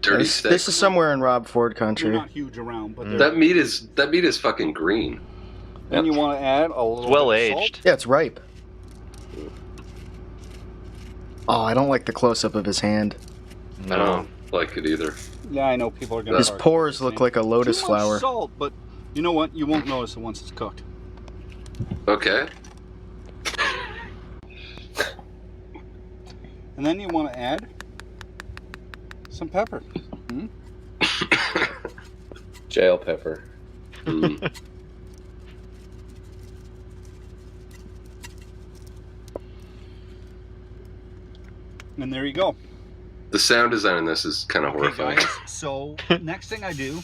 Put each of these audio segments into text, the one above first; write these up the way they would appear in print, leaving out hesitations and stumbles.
dirty This, steak. this is somewhere in Rob Ford They're country. not huge around, but That meat is fucking green. then you want to add a little Well bit of salt. aged. Yeah, it's ripe. Oh, I don't like the close-up of his hand. I don't like it either. Yeah, I know people are going to. His pores look like a lotus Too flower. much salt, but you know what? You won't notice it once it's cooked. Okay. And then you want to add some pepper. Jail pepper. Mm. And there you go. The sound design in this is kind of Okay, horrifying. guys. So next thing I do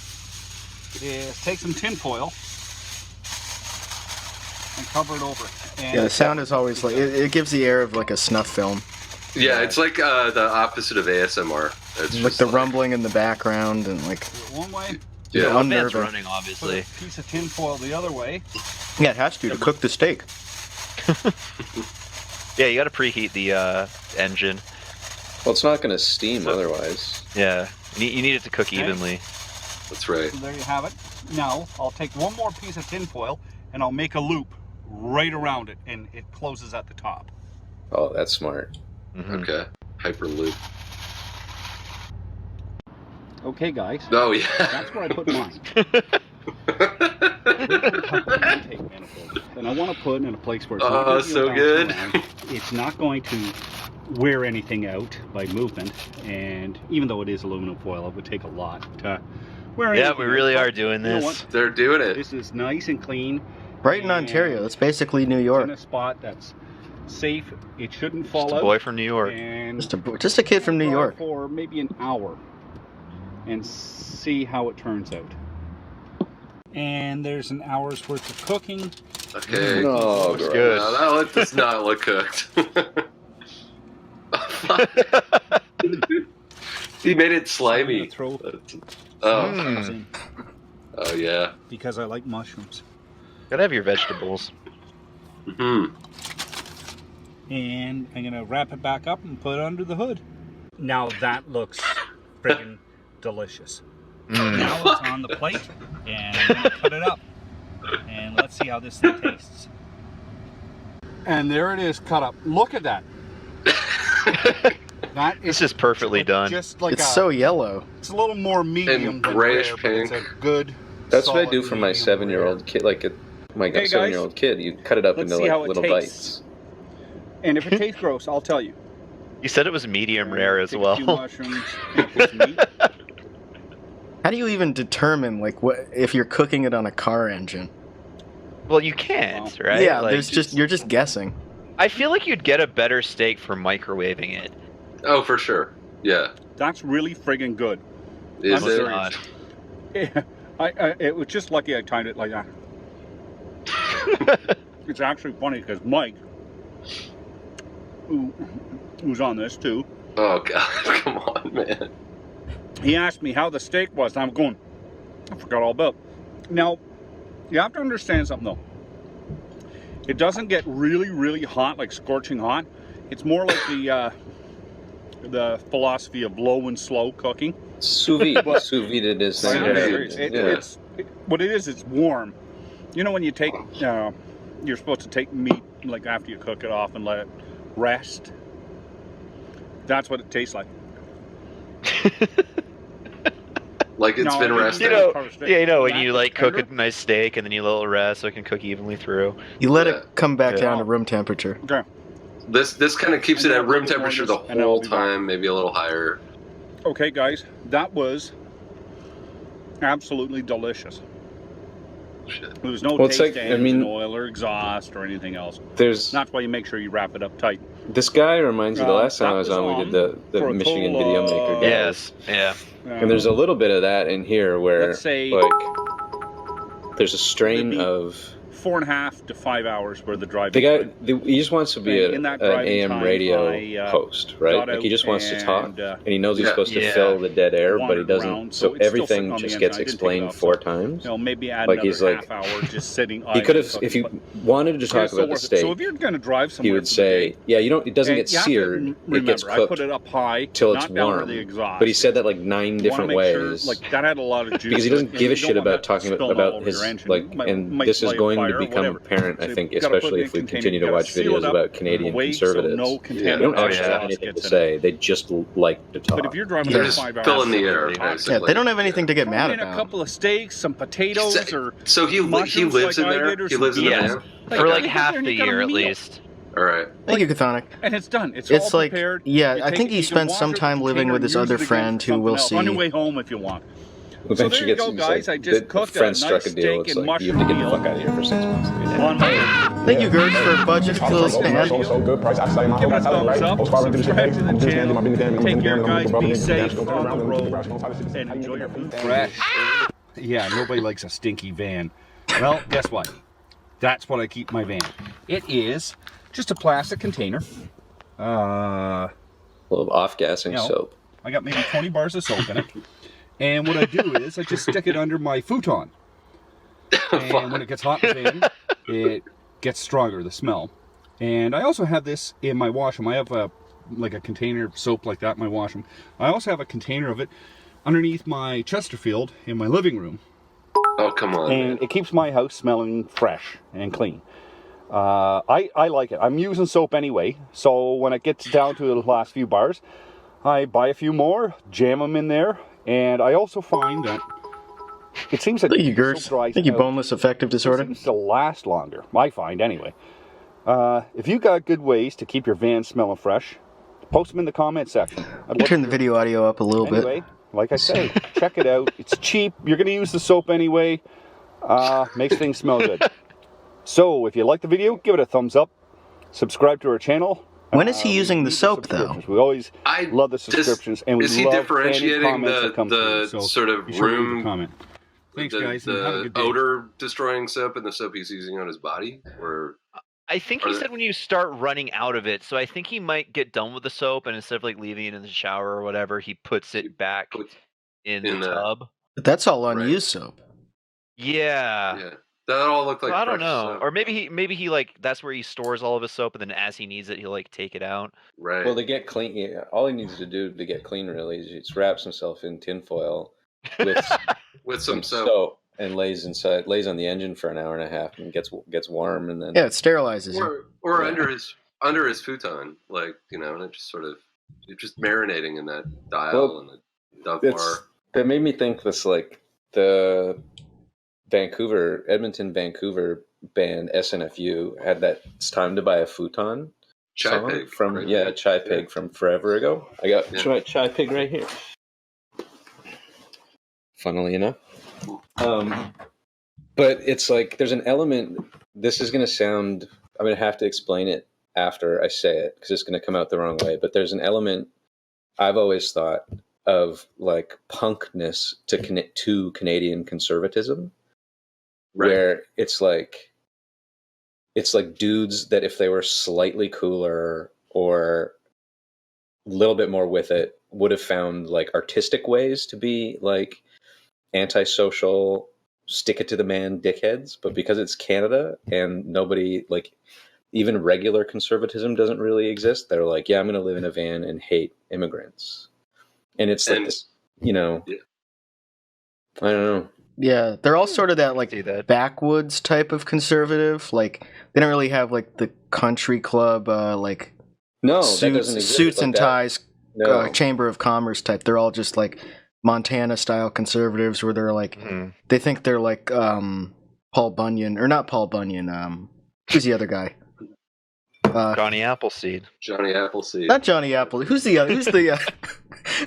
is take some tin foil and cover it over. And Yeah, the sound is always like it gives the air of like a snuff film, Yeah, it's like the opposite of ASMR. It's like just the rumbling in the background and like do it one way, Yeah. One man's unnerving. running, put obviously. a piece of tin foil the other way. Yeah, it has to cook the steak. Yeah, you gotta preheat the engine. Well, it's not going to steam otherwise. Yeah, you need it to cook Okay. evenly. That's right. So there you have it. Now I'll take one more piece of tin foil and I'll make a loop right around it, and it closes at the top. Oh, that's smart. Mhm. Okay. Hyperloop. Okay, guys. Oh yeah. That's where I put mine. And I want to put it in a place where it's not Oh, going to so good. It's not going to wear anything out by movement, and even though it is aluminum foil, it would take a lot to wear Yeah, anything we out. really But are doing you know this. what? They're doing it. This is nice and clean. Right in And Ontario, that's basically New it's in York. a spot that's safe. It shouldn't fall Just a out. boy from New York. And Just a kid from New fry York. for maybe an hour and see how it turns out. And there's an hour's worth of cooking. Okay. No, Looks gross. good. No, that does not look cooked. He made it So I'm slimy. gonna throw Oh. mushrooms in Oh yeah. because I like mushrooms. Gotta have your vegetables. Hmm. And I'm gonna wrap it back up and put it under the hood. Now that looks friggin' delicious. Now it's on the plate, and I'm gonna cut it up. And let's see how this thing tastes. And there it is, cut up. Look at that. That This is perfectly done. Just like It's so yellow. it's a little more medium And than grayish rare, but it's a pink. good. That's what I solid do for my medium 7-year-old rare. kid. Like my Hey, guys. 7-year-old kid, you cut it up Let's into see how like it little tastes. bites. And if it tastes gross, I'll tell you. You said it was medium rare as Take a few well. mushrooms, and put some meat. How do you even determine like what if you're cooking it on a car engine? Well, you can't, right? Yeah, Like, you're just guessing. I feel like you'd get a better steak from microwaving it. Oh, for sure. Yeah. That's really friggin' good. Is I'm it? serious. It was just lucky I timed it like that. It's actually funny because Mike, who's on this too, Oh god. Come on, man. he asked me how the steak was, and I'm going, I forgot all about it. Now, you have to understand something though. It doesn't get really, really hot, like scorching hot. It's more like the philosophy of low and slow cooking. Sous vide. Sous vide it is. I'm Yeah. serious. What it is, it's warm. You know when you take, you're supposed to take meat, like after you cook it off and let it rest? That's what it tastes like. Like it's No, been I mean, resting. You know when Back you is like cook tender. a nice steak and then you let it rest so it can cook evenly through. You let Yeah. it come back Yeah. down to room temperature. Okay. This kind of keeps And it then at a room little bit more temperature the of this, and then whole I'll be back. time, maybe a little higher. Okay, guys, that was absolutely delicious. Shit. There was no Well, it's taste like, I engine, mean- oil, or exhaust, or anything else. There's That's why you make sure you wrap it up tight. this guy reminds me the last time that I was was on, we did the for a Michigan total Video of- Maker guy. Yes, yeah. And there's a little bit of that in here where Let's say like there's a strain be of 4.5 to 5ve hours where the drive. The guy, he just wants to be In that an driving AM time, radio I, host, right? got Like he just wants to talk, and, and he knows he's yeah. supposed to Yeah. fill the dead air, but he wandered doesn't. around, So it's still sitting everything on the just engine. gets I didn't take it explained off, 4 so, times. You know, maybe add Like another he's like, half hour just sitting. he could have, idle, if he but wanted to talk it's still about the worth it. steak, So if you're going to drive somewhere, he would for the say, day, yeah, it doesn't and get you have to seared, it gets remember, I cooked put it up high, till it's not down where warm. the exhaust. But he said that like 9 You wanna different make sure, ways. like that had a lot of juice Because he doesn't and give a you shit don't want about that talking spilling all about over his your engine. like, Might- and might this is light a going fire to or become whatever. apparent, I So think, you gotta put especially it in if we container, continue to you gotta watch seal it videos up about Canadian away so conservatives. no They contaminant don't or actually have sauce anything to gets in say; they just like to talk. But if you're driving They're for just 5 hours, filling the air, you're talking. basically. Yeah, they don't have anything to get Throw mad in a about. couple of steaks, some potatoes, or So he mushrooms lives like in I there. did, or He some lives in the beans. van. For like you half get there and the you got a year at meal. least. All right. Thank you, Chthonic. And it's done. It's It's all like, prepared. yeah, You I take think it, he you can spent wash some it, time living container, with his use other it again friend for who will something else. On your see. way home if you want. Eventually there you go, guys. I just the cooked a friend nice struck a deal. steak It's and like you have to get the mushroom fuck out of here for 6 months. On my Thank you, Gertz, for budget close band. So good price. I say my Give it a whole thumbs right? up, As far as the subscribe to the I'm just channel, I've been damn, take I'm care, damn, guys, I'm be damn, safe I'm on the damn, road, I'm damn, and enjoy your food. Fresh. Yeah, nobody likes a stinky van. Well, guess what? That's what I keep my van. It is just a plastic container. A little off-gassing You know, soap. I got maybe 20 bars of soap in it. And what I do is I just stick it under my futon. And when it gets hot in the van, it gets stronger, the smell. And I also have this in my washroom. I have a container of soap like that in my washroom. I also have a container of it underneath my Chesterfield in my living room. Oh, come on. And it keeps my house smelling fresh and clean. I like it. I'm using soap anyway, so when it gets down to the last few bars, I buy a few more, jam them in there, and I also find that it seems that Thank you, soap Gertz. dries Thank you, out. Boneless Affective It Disorder. seems to last longer, I find anyway. If you got good ways to keep your van smelling fresh, post them in the comment section. I'd love Turn to the video audio up a little bit. Anyway, like I say, check it out. It's cheap. You're going to use the soap anyway. Makes things smell good. So, if you like the video, give it a thumbs up. Subscribe to our channel. When is he We using the need soap, though? subscriptions. We always I love the just- subscriptions, and we Is he love any differentiating comments that come the through. So sort of be sure to leave a room, comment. Thanks, guys, and have a the good day. odor destroying soap and the soap he's using on his body? Or I think he said when you start running out of it, so I think he might get done with the soap, and instead of like leaving it in the shower or whatever, he puts it back in the tub. But that's all unused soap. Yeah. yeah, that all looked like. So I don't fresh know. soap. Or maybe he like that's where he stores all of his soap, and then as he needs it, he'll like take it out. Right. Well, to get clean, yeah, all he needs to do to get clean really is he just wraps himself in tinfoil with with some some soap. soap and lays on the engine for an hour and a half and gets warm and then Yeah, it sterilizes you. Or Yeah. under his futon, like, you know, and it just sort of you're just marinating in that dial and the dove bar. That made me think this, like, the Edmonton, Vancouver band SNFU had that "It's Time to Buy a Futon" Chai song Pig, from right? Chai Pig from forever ago. I got Yeah. Chai Pig right here. Funnily enough, but it's like there's an element. This is going to sound. I'm going to have to explain it after I say it because it's going to come out the wrong way. But there's an element I've always thought of, like, punkness to Canadian conservatism, Right. where it's like dudes that if they were slightly cooler or a little bit more with it would have found like artistic ways to be like antisocial, stick it to the man dickheads. But because it's Canada and nobody, like, even regular conservatism doesn't really exist, they're like, yeah, I'm going to live in a van and hate immigrants. And it's like this, you know, Yeah. I don't know. Yeah, they're all sort of that, like, See that. backwoods type of conservative. Like, they don't really have, like, the country club, like, No, that doesn't exist. suits Like and that. ties, No. Chamber of Commerce type. They're all just, like, Montana-style conservatives where they're, like, they think they're, like, Paul Bunyan. Or not Paul Bunyan. Who's the other guy? Johnny Appleseed. Johnny Appleseed. Not Johnny Apple. Who's the other? Who's the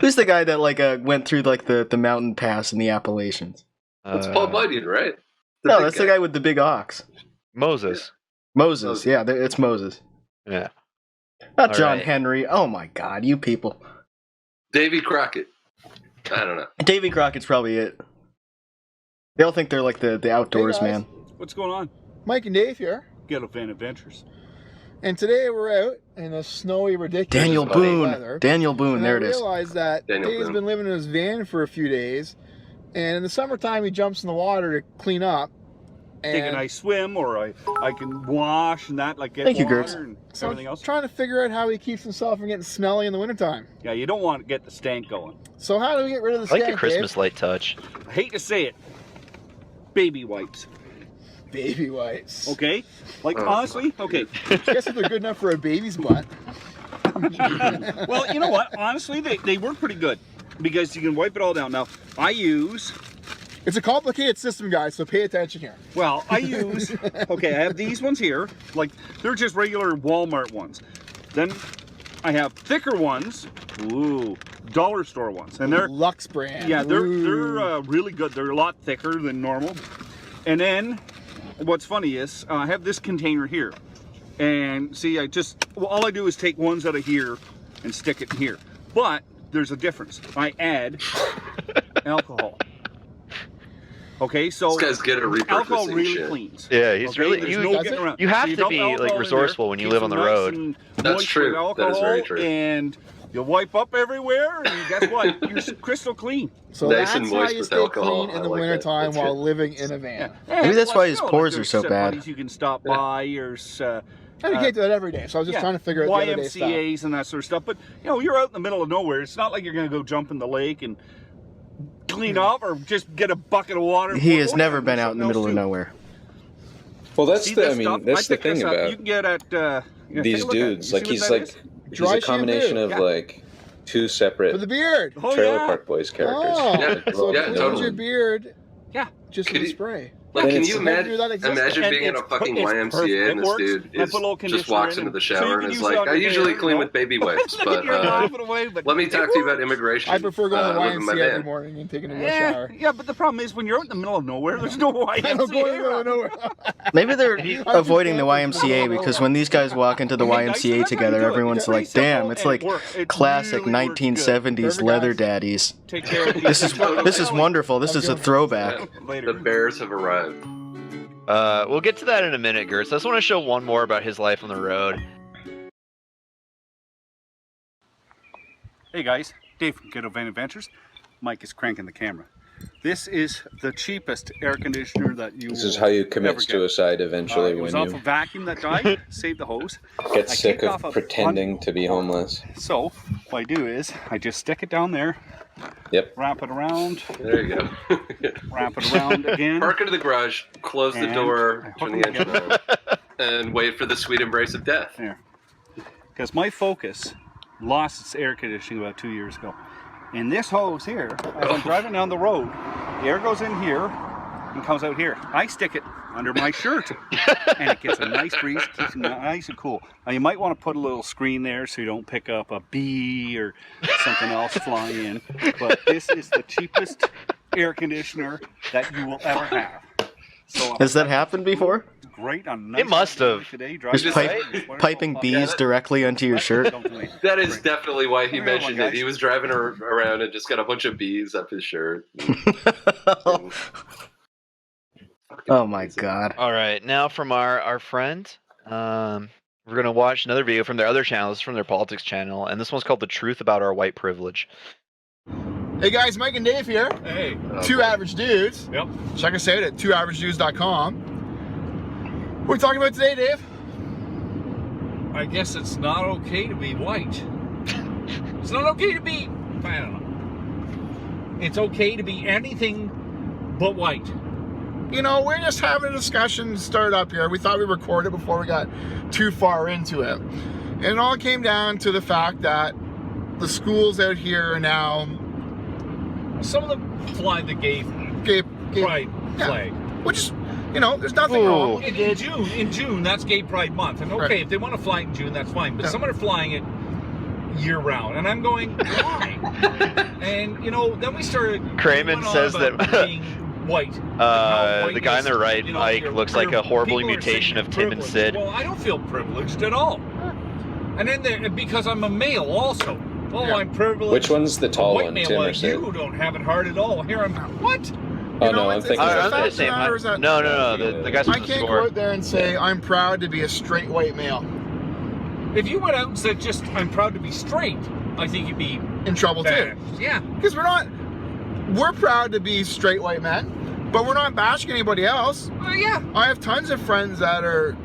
who's the guy that like went through like the mountain pass in the Appalachians? That's Paul Bunyan, right? The No, big that's the guy with the big ox. Moses. Moses. Yeah, it's Moses. Yeah. Not All John right. Henry. Oh my God, you people. Davy Crockett. I don't know. Davy Crockett's probably it. They all think they're like the outdoors Hey, guys. man. What's going on? Mike and Dave here. Get a Van Adventures. And today we're out in a snowy, ridiculous Daniel Boone. weather. Daniel Boone, And there I it is. realized that Dave's been living in his van for a few days. And in the summertime, he jumps in the water to clean up. And Take a nice swim, or I can wash and that, like get Thank you, water Gertz. and so everything else. I'm trying to figure out how he keeps himself from getting smelly in the wintertime. Yeah, you don't want to get the stank going. So how do we get rid of the I like stank, your Christmas light touch. I hate to say it, baby wipes. Dave? Baby wipes. Okay? Like, honestly, okay. I guess if they're good enough for a baby's butt. Well, you know what? Honestly, they work pretty good because you can wipe it all down. Now, I use... It's a complicated system, guys, so pay attention here. Well, I use... Okay, I have these ones here. Like, they're just regular Walmart ones. Then I have thicker ones. Ooh, dollar store ones. And they're... Lux brand. Yeah, they're really good. They're a lot thicker than normal. And then, what's funny is, I have this container here. And see, all I do is take ones out of here and stick it in here. But there's a difference. I add alcohol. Okay, so This guy's good at alcohol repurposing really shit. cleans. Yeah, he's Okay, really there's you. no getting around. You have So to dump be alcohol like in resourceful there, when you keeps live on the them nice road. and That's moist true. with That is alcohol, very true. And you'll wipe up everywhere, and guess what? You're crystal clean. So Nice and that's how moist you with stay alcohol. clean in I the like that. wintertime That's while good. living in a van. Maybe that's why his Still, pores there's are so bad. buddies you can stop by, or And you can't do that every day, so I was just trying to figure out the other day stuff. YMCAs and that sort of stuff. But you know, you're out in the middle of nowhere. It's not like you're going to go jump in the lake and clean up, or just get a bucket of water. He pour has it never on been or out in the something middle of else, too. nowhere. Well, that's See the. this I mean, stuff? that's the picked this thing up. about You can get at these take a look at it. dudes. You Like see he's what that like is? he's Dry a combination shampoo. of Yeah. like two separate For the beard. Oh, Trailer yeah. Park Boys characters. Oh, Yeah, so yeah, it cleans totally. your beard Yeah. just Could with a you- spray. Like, Then can it's- you Never knew that existed. imagine And being in a it's fucking perfect. YMCA and It this works. dude I put a little just conditioner walks in into the it. So you shower can and is use it like, on I your usually hair, clean you know? with baby wipes, Look but at you're laughing away, but let me it talk to you about works. immigration. I prefer going to living in my YMCA every van. morning and taking a real Yeah, shower. yeah, but the problem is when you're out in the middle of nowhere, there's no YMCA. I don't go in the middle of nowhere. Maybe they're just avoiding the saying- YMCA because when these guys walk into the Okay, nice, YMCA that's how you together, do it. everyone's It's like, pretty simple damn, it's and like it works. It classic really works good. 1970s Perfect, leather guys. daddies. Take care of This is wonderful. This is a throwback. Later. The bears have arrived. We'll get to that in a minute, Gertz. I just want to show one more about his life on the road. Hey guys, Dave from Ghetto Van Adventures. Mike is cranking the camera. This is the cheapest air conditioner that you This is will how you commit ever get. suicide eventually It was when off you a vacuum that died. Saved the hose. get I sick kicked off of a pretending to be homeless. So what I do is I just stick it down there, Yep. wrap it around, There you go. wrap it around again. Park into the garage, close the And door, I turn hook the engine them on, and wait for the sweet embrace of death. There. Because my Focus lost its air conditioning about 2 years ago. And this hose here, as I'm driving down the road, the air goes in here and comes out here. I stick it under my shirt and it gets a nice breeze, keeps it nice and cool. Now you might want to put a little screen there so you don't pick up a bee or something else flying in. But this is the cheapest air conditioner that you will ever have. So Has that happened before? great on nice It must have. today. Just driving piping bees directly onto your shirt? That is definitely why he Come here, mentioned my it. guys. He was driving around and just got a bunch of bees up his shirt. Oh my god. All right, now from our friend, we're gonna watch another video from their other channel. This is from their politics channel, and this one's called "The Truth About Our White Privilege." Hey guys, Mike and Dave here. Hey. Two average dudes. Yep. Check us out at twoaveragedudes.com. What are we talking about today, Dave? I guess it's not okay to be white. It's not okay to be, I don't know. It's okay to be anything but white. You know, we're just having a discussion to start up here. We thought we recorded before we got too far into it. And it all came down to the fact that the schools out here are now Some of them fly the gay pride yeah. flag. which is, you know, there's nothing wrong with it. In June, that's Gay Pride Month. And okay, Right. if they want to fly it in June, that's fine. But Yeah. some are flying it year round. And I'm going, why? And, you know, then we started... Kramen went on says about that- being white. The guy on the right, You know, Ike, you're looks like a horrible people are saying mutation you're of Tim and privileged. Sid. Well, I don't feel privileged at all. And then because I'm a male also. Oh, Yeah. I'm privileged. Which one's the tall a white one, male Tim or like Sid? you don't have it hard at all. Here I'm, what? Oh no, I'm thinking. I'm the same. No. The guys from I the can't score. go out there and say I'm proud to be a straight white male. If you went out and said just I'm proud to be straight, I think you'd be In trouble too. Yeah. Because we're proud to be straight white men, but we're not bashing anybody else. Yeah. I have tons of friends that are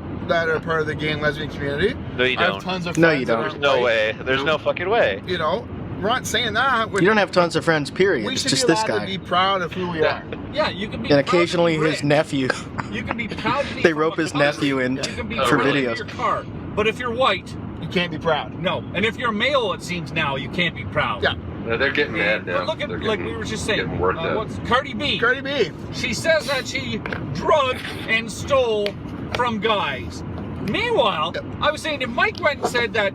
part of the gay and lesbian community. No, you I have don't. tons of No, friends you that don't. aren't No white. way. There's no fucking way. You know, we're not saying that. You don't have tons of friends, period. We It's should just be this allowed guy. to be proud of who we are. Yeah, you can be. And proud to occasionally be his rich. nephew. You can be proud to be. They from rope a his country. nephew in You can be for proud videos. of your car. But if you're white, You can't be proud. no. And if you're male, it seems now you can't be proud. Yeah. No, they're getting mad now. But look at, They're like getting- we were just saying, getting worked up. what's Cardi B? Cardi B. She says that she drugged and stole from guys. Meanwhile, I was saying if Mike went and said that,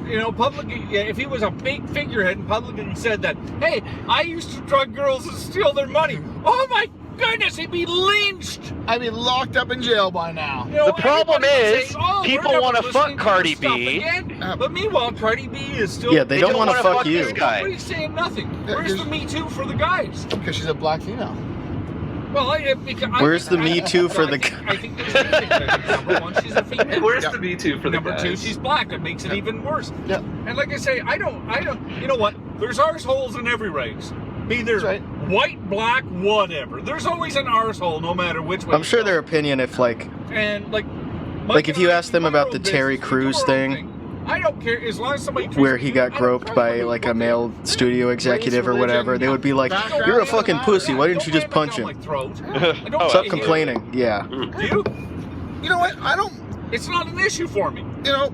you know, publicly, if he was a big figurehead and publicly said that, hey, I used to drug girls and steal their money. Oh my goodness, he'd be lynched. I'd be locked up in jail by now. You know, The problem everybody would is, say, oh, people we're never wanna listening fuck to Cardi your stuff B. again. But meanwhile, Cardi B is still. Yeah, they don't don't want to wanna fuck fuck you. this guy. Nobody's saying nothing. Where's there's- the Me Too for the guys? Because she's a black female. Well, Where's the Me Too for the I think there's two things. I think number one, she's a female. Where's Yeah. the Me Too for the Number guys? two, she's black. It makes it even worse. Yeah. And like I say, I don't. You know what? There's arseholes in every race. Be there That's right. white, black, whatever. There's always an arsehole, no matter which way. I'm you sure go. their opinion, if like And like if you ask them about the Terry Crews thing, I don't care as long as somebody treats where he you, got I don't groped care by whether like you a look male studio executive or religion, whatever, they would be like, background, "You're a doesn't fucking matter. pussy. Why didn't you just Don't ram punch it down him?" my throat. I don't Oh, want Stop to hear complaining. Yeah. it. Do you? You know what? I don't. It's not an issue for me. You know,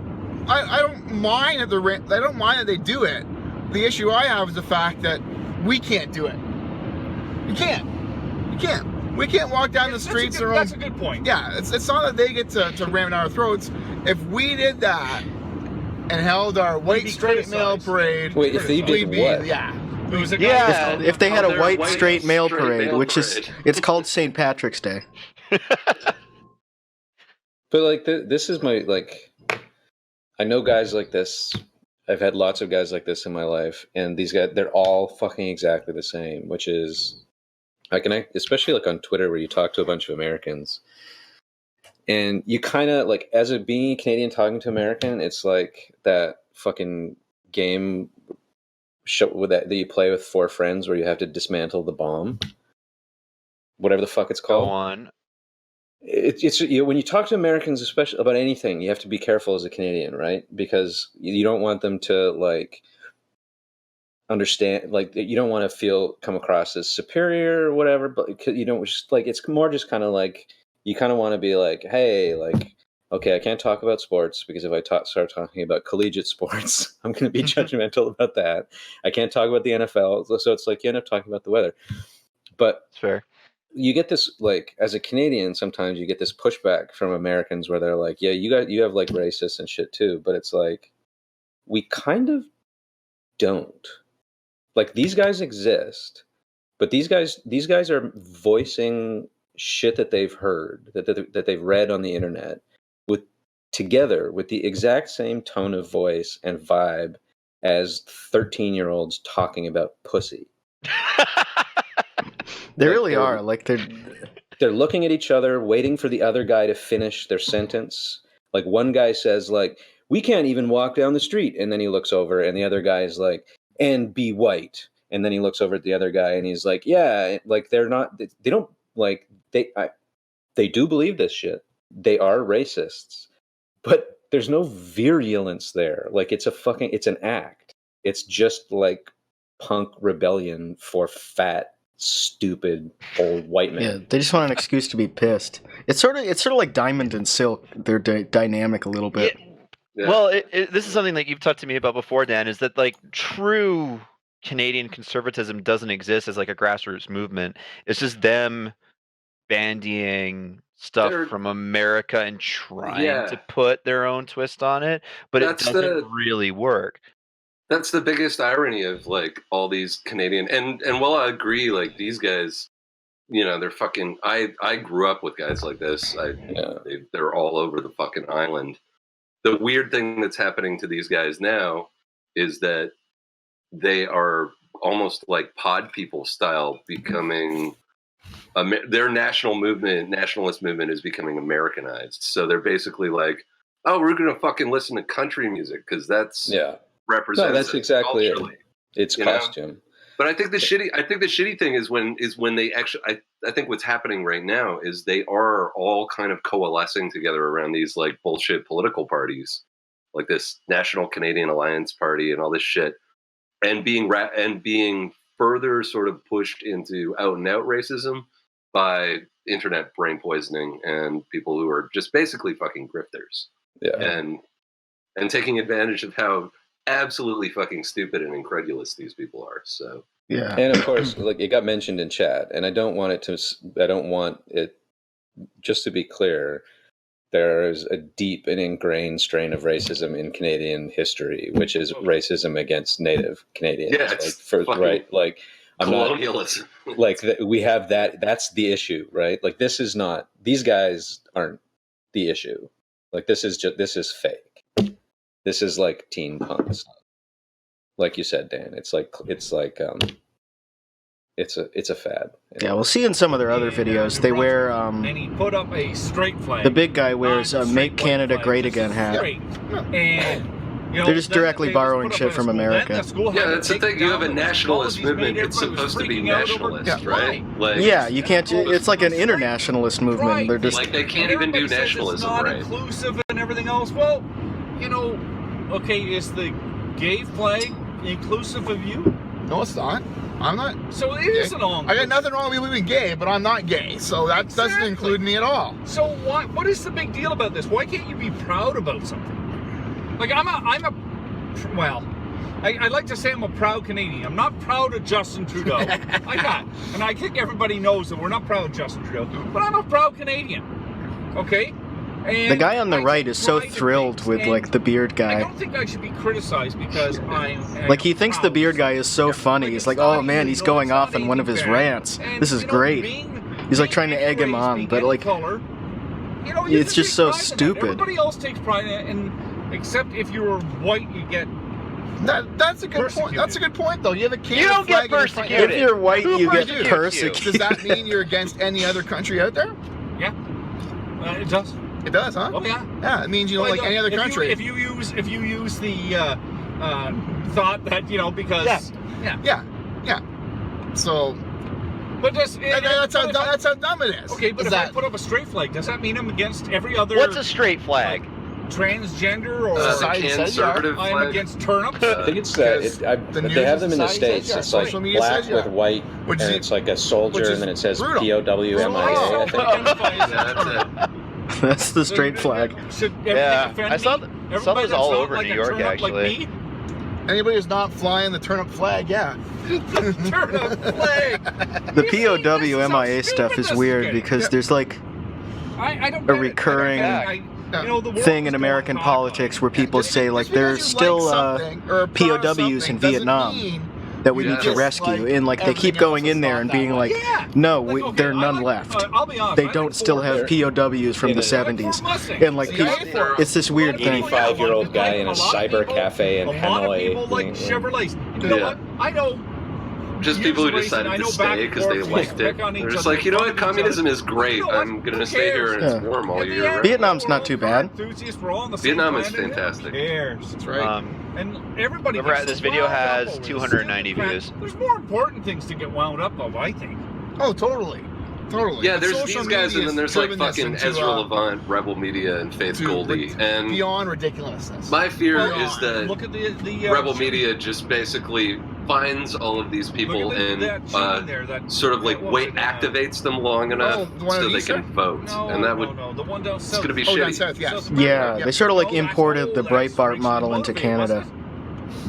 I don't mind that I don't mind that they do it. The issue I have is the fact that we can't do it. You can't. You can't. We can't walk down the streets our own. That's a good point. Yeah, it's not that they get to ram it down our throats. If we did that and held our white be straight male criticized. parade, Wait, if they did we'd be, what? yeah. It was a Yeah. If they had a Their white straight male straight parade, male which is parade. it's called St. Patrick's Day. But like this is my like, I know guys like this. I've had lots of guys like this in my life, and these guys, they're all fucking exactly the same. Which is, especially like on Twitter where you talk to a bunch of Americans, and you kind of like, as a being Canadian talking to American, it's like that fucking game show with that you play with four friends where you have to dismantle the bomb, whatever the fuck it's Go called. on. It's when you talk to Americans, especially about anything, you have to be careful as a Canadian, right? Because you don't want them to like understand, like you don't want to come across as superior or whatever. But you don't just like it's more just kind of like you kind of want to be like, hey, like okay, I can't talk about sports because if I start talking about collegiate sports, I'm going to be judgmental about that. I can't talk about the NFL, so it's like you end up talking about the weather. But It's fair. you get this like as a Canadian, sometimes you get this pushback from Americans where they're like, yeah, you have like racists and shit too, but it's like we kind of don't. Like these guys exist, but these guys are voicing shit that they've heard, that they've read on the internet together with the exact same tone of voice and vibe as 13-year-olds talking about pussy. They Like, really they're- are. Like They're looking at each other, waiting for the other guy to finish their sentence. Like one guy says, like, we can't even walk down the street. And then he looks over and the other guy is like, and be white. And then he looks over at the other guy and he's like, yeah, like they don't like, they do believe this shit. They are racists, but there's no virulence there. Like it's an act. It's just like punk rebellion for fat, stupid old white men. yeah, they just want an excuse to be pissed. It's sort of like Diamond and Silk. They're dynamic a little bit. Yeah. Well, this is something that you've talked to me about before, Dan, is that like true Canadian conservatism doesn't exist as like a grassroots movement. It's just them bandying stuff from America and trying to put their own twist on it, but it doesn't really work. That's the biggest irony of like all these Canadian and while I agree, like these guys, you know, they're fucking. I grew up with guys like this. They're all over the fucking island. The weird thing that's happening to these guys now is that they are almost like pod people style becoming their nationalist movement is becoming Americanized. So they're basically like, oh, we're going to fucking listen to country music because that's represents. No, that's exactly it. Culturally. It's costume. But I think the shitty thing is when they actually, I think what's happening right now is they are all kind of coalescing together around these like bullshit political parties, like this National Canadian Alliance Party and all this shit, and being further sort of pushed into out and out racism by internet brain poisoning and people who are just basically fucking grifters. Yeah. And taking advantage of how absolutely fucking stupid and incredulous these people are. So yeah. And of course, like it got mentioned in chat, and I don't want it just to be clear, there's a deep and ingrained strain of racism in Canadian history, which is racism against Native Canadians. Yeah, I'm colonialism. Not like we have that. That's the issue, right? Like these guys aren't the issue. Like this is fake. This is like teen punk stuff. Like you said, Dan, it's a fad. Yeah, we'll see in some of their other videos. They wear and he put up a straight flag. The big guy wears a "Make Canada Great Again" hat. And they're just directly borrowing shit from America. Yeah, that's the thing. You have a nationalist movement. It's supposed to be nationalist, right? Like, yeah, you can't. It's like an internationalist movement. They're just like they can't even do nationalism, right? Inclusive and everything else. Well, okay, is the gay flag inclusive of you? No, it's not. I'm not. So it isn't all. I got nothing wrong with being gay, but I'm not gay, so that doesn't include me at all. So what is the big deal about this? Why can't you be proud about something? Like I like to say I'm a proud Canadian. I'm not proud of Justin Trudeau. And I think everybody knows that we're not proud of Justin Trudeau, but I'm a proud Canadian. Okay. And the guy on the right is so thrilled with like the beard guy. I don't think I should be criticized because he thinks the beard guy is so funny. He's like, oh man, he's going off on one of his rants. This is great. He's like trying to egg him on, but like, it's just so stupid. Everybody else takes pride in it, and except if you were white, you get. That's a good point. That's a good point, though. You have a Canadian You don't get persecuted. If you're white, you get persecuted. Does that mean you're against any other country out there? Yeah, it does. It does, huh? Oh yeah. Yeah, it means you don't like any other country. If you use the thought that because yeah. So. But that's how dumb it is. Okay, but if I put up a straight flag, does that mean I'm against every other? What's a straight flag? Transgender or conservative flag? I'm against turnips. I think it's they have them in the States. It's like black with white, and it's like a soldier, and then it says POWMIA. I think. That's the straight flag. Yeah, I saw those all over New York actually. Anybody who's not flying the turnip flag, yeah. Turnip flag. The POWMIA stuff is weird because there's like a recurring thing in American politics where people say like there's still POWs in Vietnam that we need to rescue, and like they keep going in there and being like, no, there are none left. They don't still have POWs from the 70s, and like it's this weird thing. 85-year-old guy in a cyber cafe in Hanoi. A lot of people like Chevrolets. You know what? I know. Just people who decided to stay because they liked it. They're just like, you know what, communism is great. I'm gonna stay here and it's warm all year. Vietnam's not too bad. Vietnam is fantastic. That's right. And everybody. Remember, this video has 290 views. There's more important things to get wound up of, I think. Oh, totally. Yeah, there's these guys, and then there's like fucking Ezra Levant, Rebel Media, and Faith Goldie, and beyond ridiculousness. My fear is that Rebel Media just basically finds all of these people and sort of like activates them long enough so they can vote, and that would it's going to be shitty. South, yes. Yeah, they sort of like imported the Breitbart model into Canada.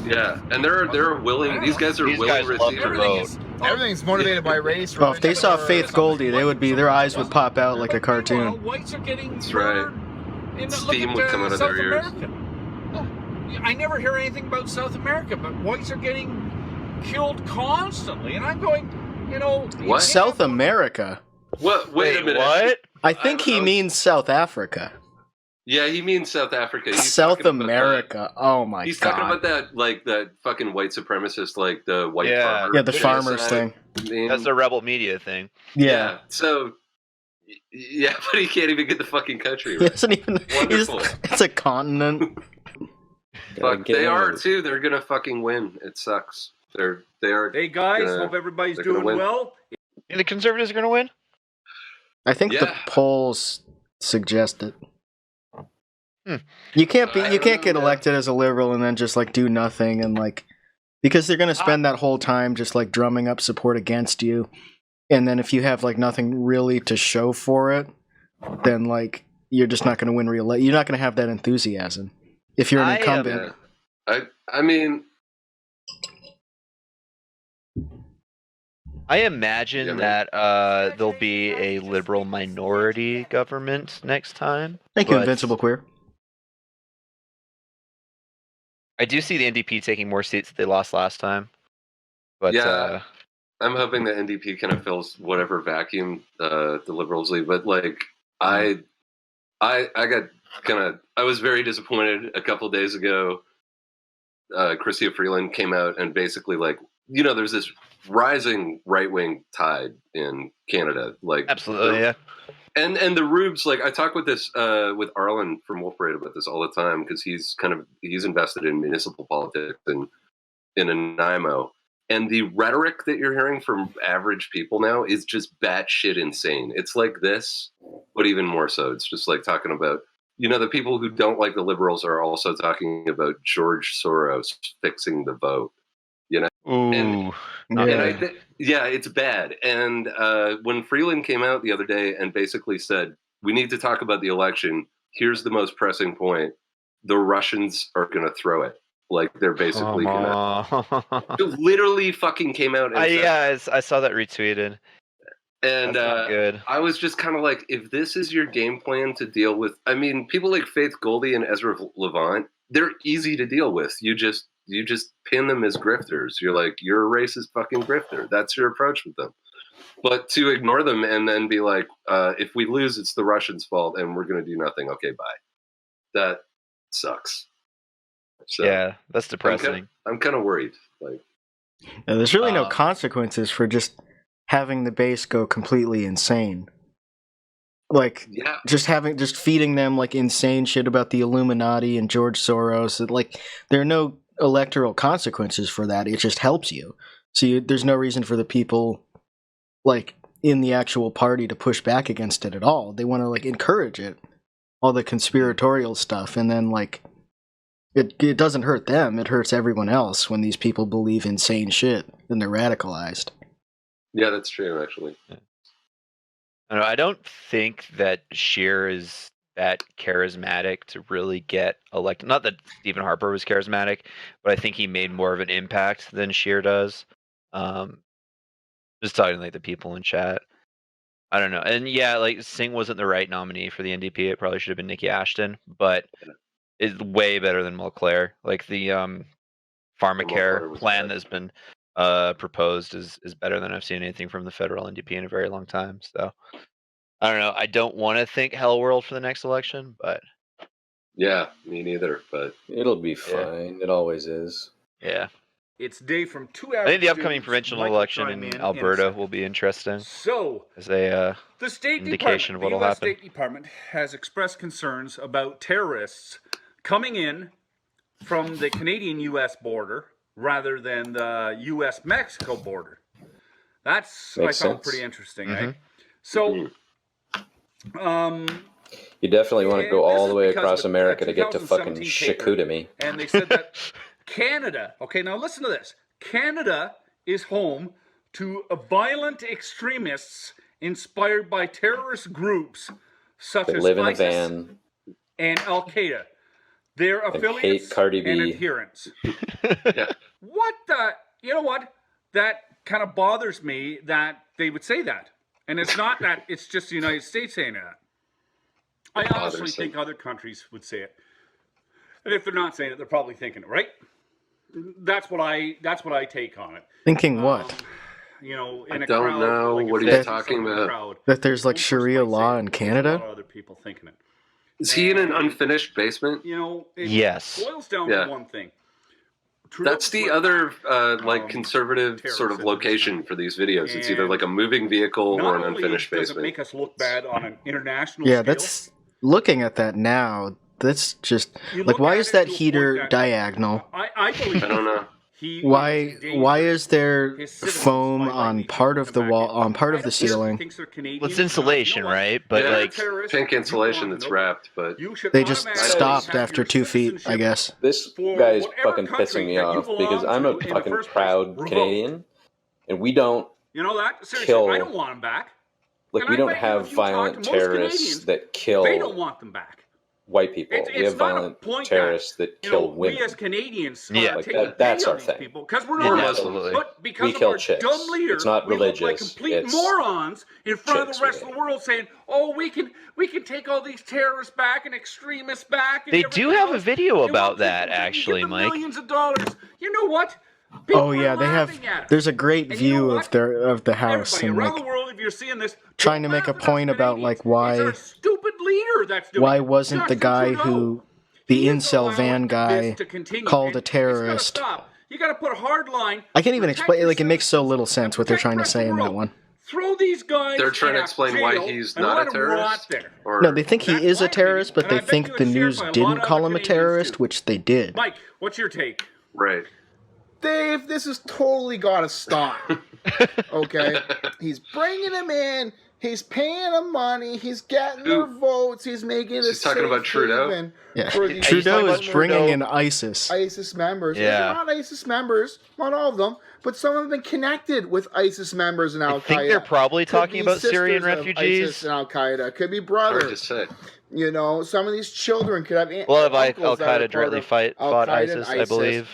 Yeah, and they're willing. These guys are willing receivers. Everything's motivated by race. Well, if they saw Faith Goldie, their eyes would pop out like a cartoon. Whites are getting That's right. Steam would come out of their ears. I never hear anything about South America, but whites are getting killed constantly, and I'm going, what? South America? What? Wait a minute. What? I think he means South Africa. Yeah, he means South Africa. He's South America. Oh my god. He's talking about that, like that fucking white supremacist, like the white farmer. Yeah, the farmers thing. That's a rebel media thing. Yeah. So, yeah, but he can't even get the fucking country right. He doesn't even. Wonderful. It's a continent. Fuck, they are too. They're gonna fucking win. It sucks. They are. Hey guys, hope everybody's doing well. And the Conservatives are gonna win. I think the polls suggest it. You can't get elected as a liberal and then just like do nothing and like, because they're gonna spend that whole time just like drumming up support against you, and then if you have like nothing really to show for it, then like you're just not gonna win you're not gonna have that enthusiasm if you're an incumbent. I mean, I imagine that there'll be a liberal minority government next time. Thank you, Invincible Queer. I do see the NDP taking more seats that they lost last time. But I'm hoping that NDP kind of fills whatever vacuum the Liberals leave. But like, I was very disappointed a couple of days ago. Chrystia Freeland came out and basically like, there's this rising right-wing tide in Canada. Like, absolutely, yeah. And the Rubes, like I talk with with Arlen from Wolf Parade about this all the time because he's invested in municipal politics and in Nanaimo. And the rhetoric that you're hearing from average people now is just batshit insane. It's like this, but even more so. It's just like talking about, the people who don't like the Liberals are also talking about George Soros fixing the vote. Ooh. And it's bad. And when Freeland came out the other day and basically said, we need to talk about the election, here's the most pressing point. The Russians are going to throw it. Like, they're basically going to... literally fucking came out and said, I saw that retweeted. And good. I was just kind of like, if this is your game plan to deal with... I mean, people like Faith Goldie and Ezra Levant, they're easy to deal with. You just pin them as grifters. You're like, you're a racist fucking grifter. That's your approach with them. But to ignore them and then be like, if we lose, it's the Russians' fault and we're going to do nothing. Okay, bye. That sucks. So, yeah, that's depressing. I'm kind of worried. Like, there's really no consequences for just having the base go completely insane. Like, just feeding them like insane shit about the Illuminati and George Soros. Like, there are no electoral consequences for that. It just helps you. So there's no reason for the people like in the actual party to push back against it at all. They want to like encourage it, all the conspiratorial stuff, and then like it doesn't hurt them. It hurts everyone else when these people believe insane shit and they're radicalized. Yeah, that's true. Actually, I don't think that Scheer is that charismatic to really get elected. Not that Stephen Harper was charismatic, but I think he made more of an impact than Scheer does. Just talking like the people in chat. I don't know. And yeah, like Singh wasn't the right nominee for the NDP. It probably should have been Nikki Ashton, but it's way better than Mulcair. Like the pharmacare plan that's been proposed is better than I've seen anything from the federal NDP in a very long time. So I don't know. I don't want to think hell world for the next election, but yeah, me neither. But it'll be fine. It always is. Yeah. It's day from 2 I hours. think the upcoming provincial election in Alberta will be interesting. So, as a the State indication Department, of what'll the US happen. State Department has expressed concerns about terrorists coming in from the Canadian-U.S. border rather than the U.S.-Mexico border. That's Makes I found sense. pretty interesting, eh? So, you definitely want to go all the way across the America to get to fucking 2017 paper, Chicoutimi. And they said that Canada, okay, now listen to this. Canada is home to violent extremists inspired by terrorist groups such They as live in a ISIS van and Al-Qaeda. Their affiliates hate Cardi B. and adherents. yeah. What the, you know what? That kind of bothers me that they would say that. And it's not that it's just the United States saying that. I honestly think other countries would say it. And if they're not saying it, they're probably thinking it, right? That's what I take on it. Thinking what? You know, in I a don't crowd, know like what if he's talking about. crowd, That there's like Sharia law in there's a Canada? lot of other people thinking it. Is he in an unfinished basement? You know, it Yes. boils down Yeah. to one thing. That's the other like conservative sort of location for these videos. It's either like a moving vehicle or an unfinished Does it basement. make us look bad on an international Yeah, scale? that's looking at that now. That's just You like, look why at is it that to a heater point that- diagonal? I believe I don't know. Why is there foam on part of the wall, on part of the ceiling? Well, it's insulation, right? But Yeah, like, pink insulation that's wrapped, but They just stopped after 2 feet, I guess. This guy is fucking pissing me off because I'm a fucking proud Canadian, and we don't You know that? Seriously, kill. I don't want them back. Like, And we I don't bet you have if you talk to violent most terrorists Canadians, that kill They don't want them back. white people. It's We have not a violent point terrorists that You kill know, women. we as Canadians, Yeah, like take a that's pay our on these thing. people because we're Or not Muslims. But because We of kill our chicks. dumb leader, It's not we look like religious. complete It's morons in front of chicks, the rest of really. the world, saying, "Oh, we can take all these terrorists back and extremists back." And they do everything have a else. video You about want that, people to actually, give them Mike. millions of dollars. You know what? People Oh yeah, are they have. laughing at us. There's a great And you know view what? of the house, Everybody and around like the world, if you're seeing this, trying don't to make a laugh at us point about Canadians. like It's why our stupid leader that's doing why it. wasn't the Justin guy Trudeau. who the He is incel allowing van this guy to continue, called and a it's gotta terrorist. stop. You got to put a hard line. I can't even Protect explain. your Like, it makes so citizens little sense what they're and trying to protect say the in that world. one. Throw these guys. they're trying to in explain jail why he's and not let a 'em rot terrorist. there. Or No, they think he That's is a my terrorist, opinion, but they and I bet think you the it's shared news by a lot didn't of call other him a Canadians, terrorist, too. which they did. Mike, what's your take? right. Dave, this has totally got to stop. Okay? He's bringing them in. He's paying them money. He's getting their votes. He's making it She's talking about Trudeau? Yeah, for these Trudeau is talking about bringing Trudeau? in ISIS. ISIS members. Yeah. They're not ISIS members, not all of them, but some have been connected with ISIS members and Al Qaeda. I think they're probably Could talking be about Syrian sisters of refugees. ISIS and Al Qaeda. Could be Hard to brothers. say. You know, some of these children could have Well, have uncles that are Al-Qaeda part directly of fought Al-Qaeda and ISIS, I believe.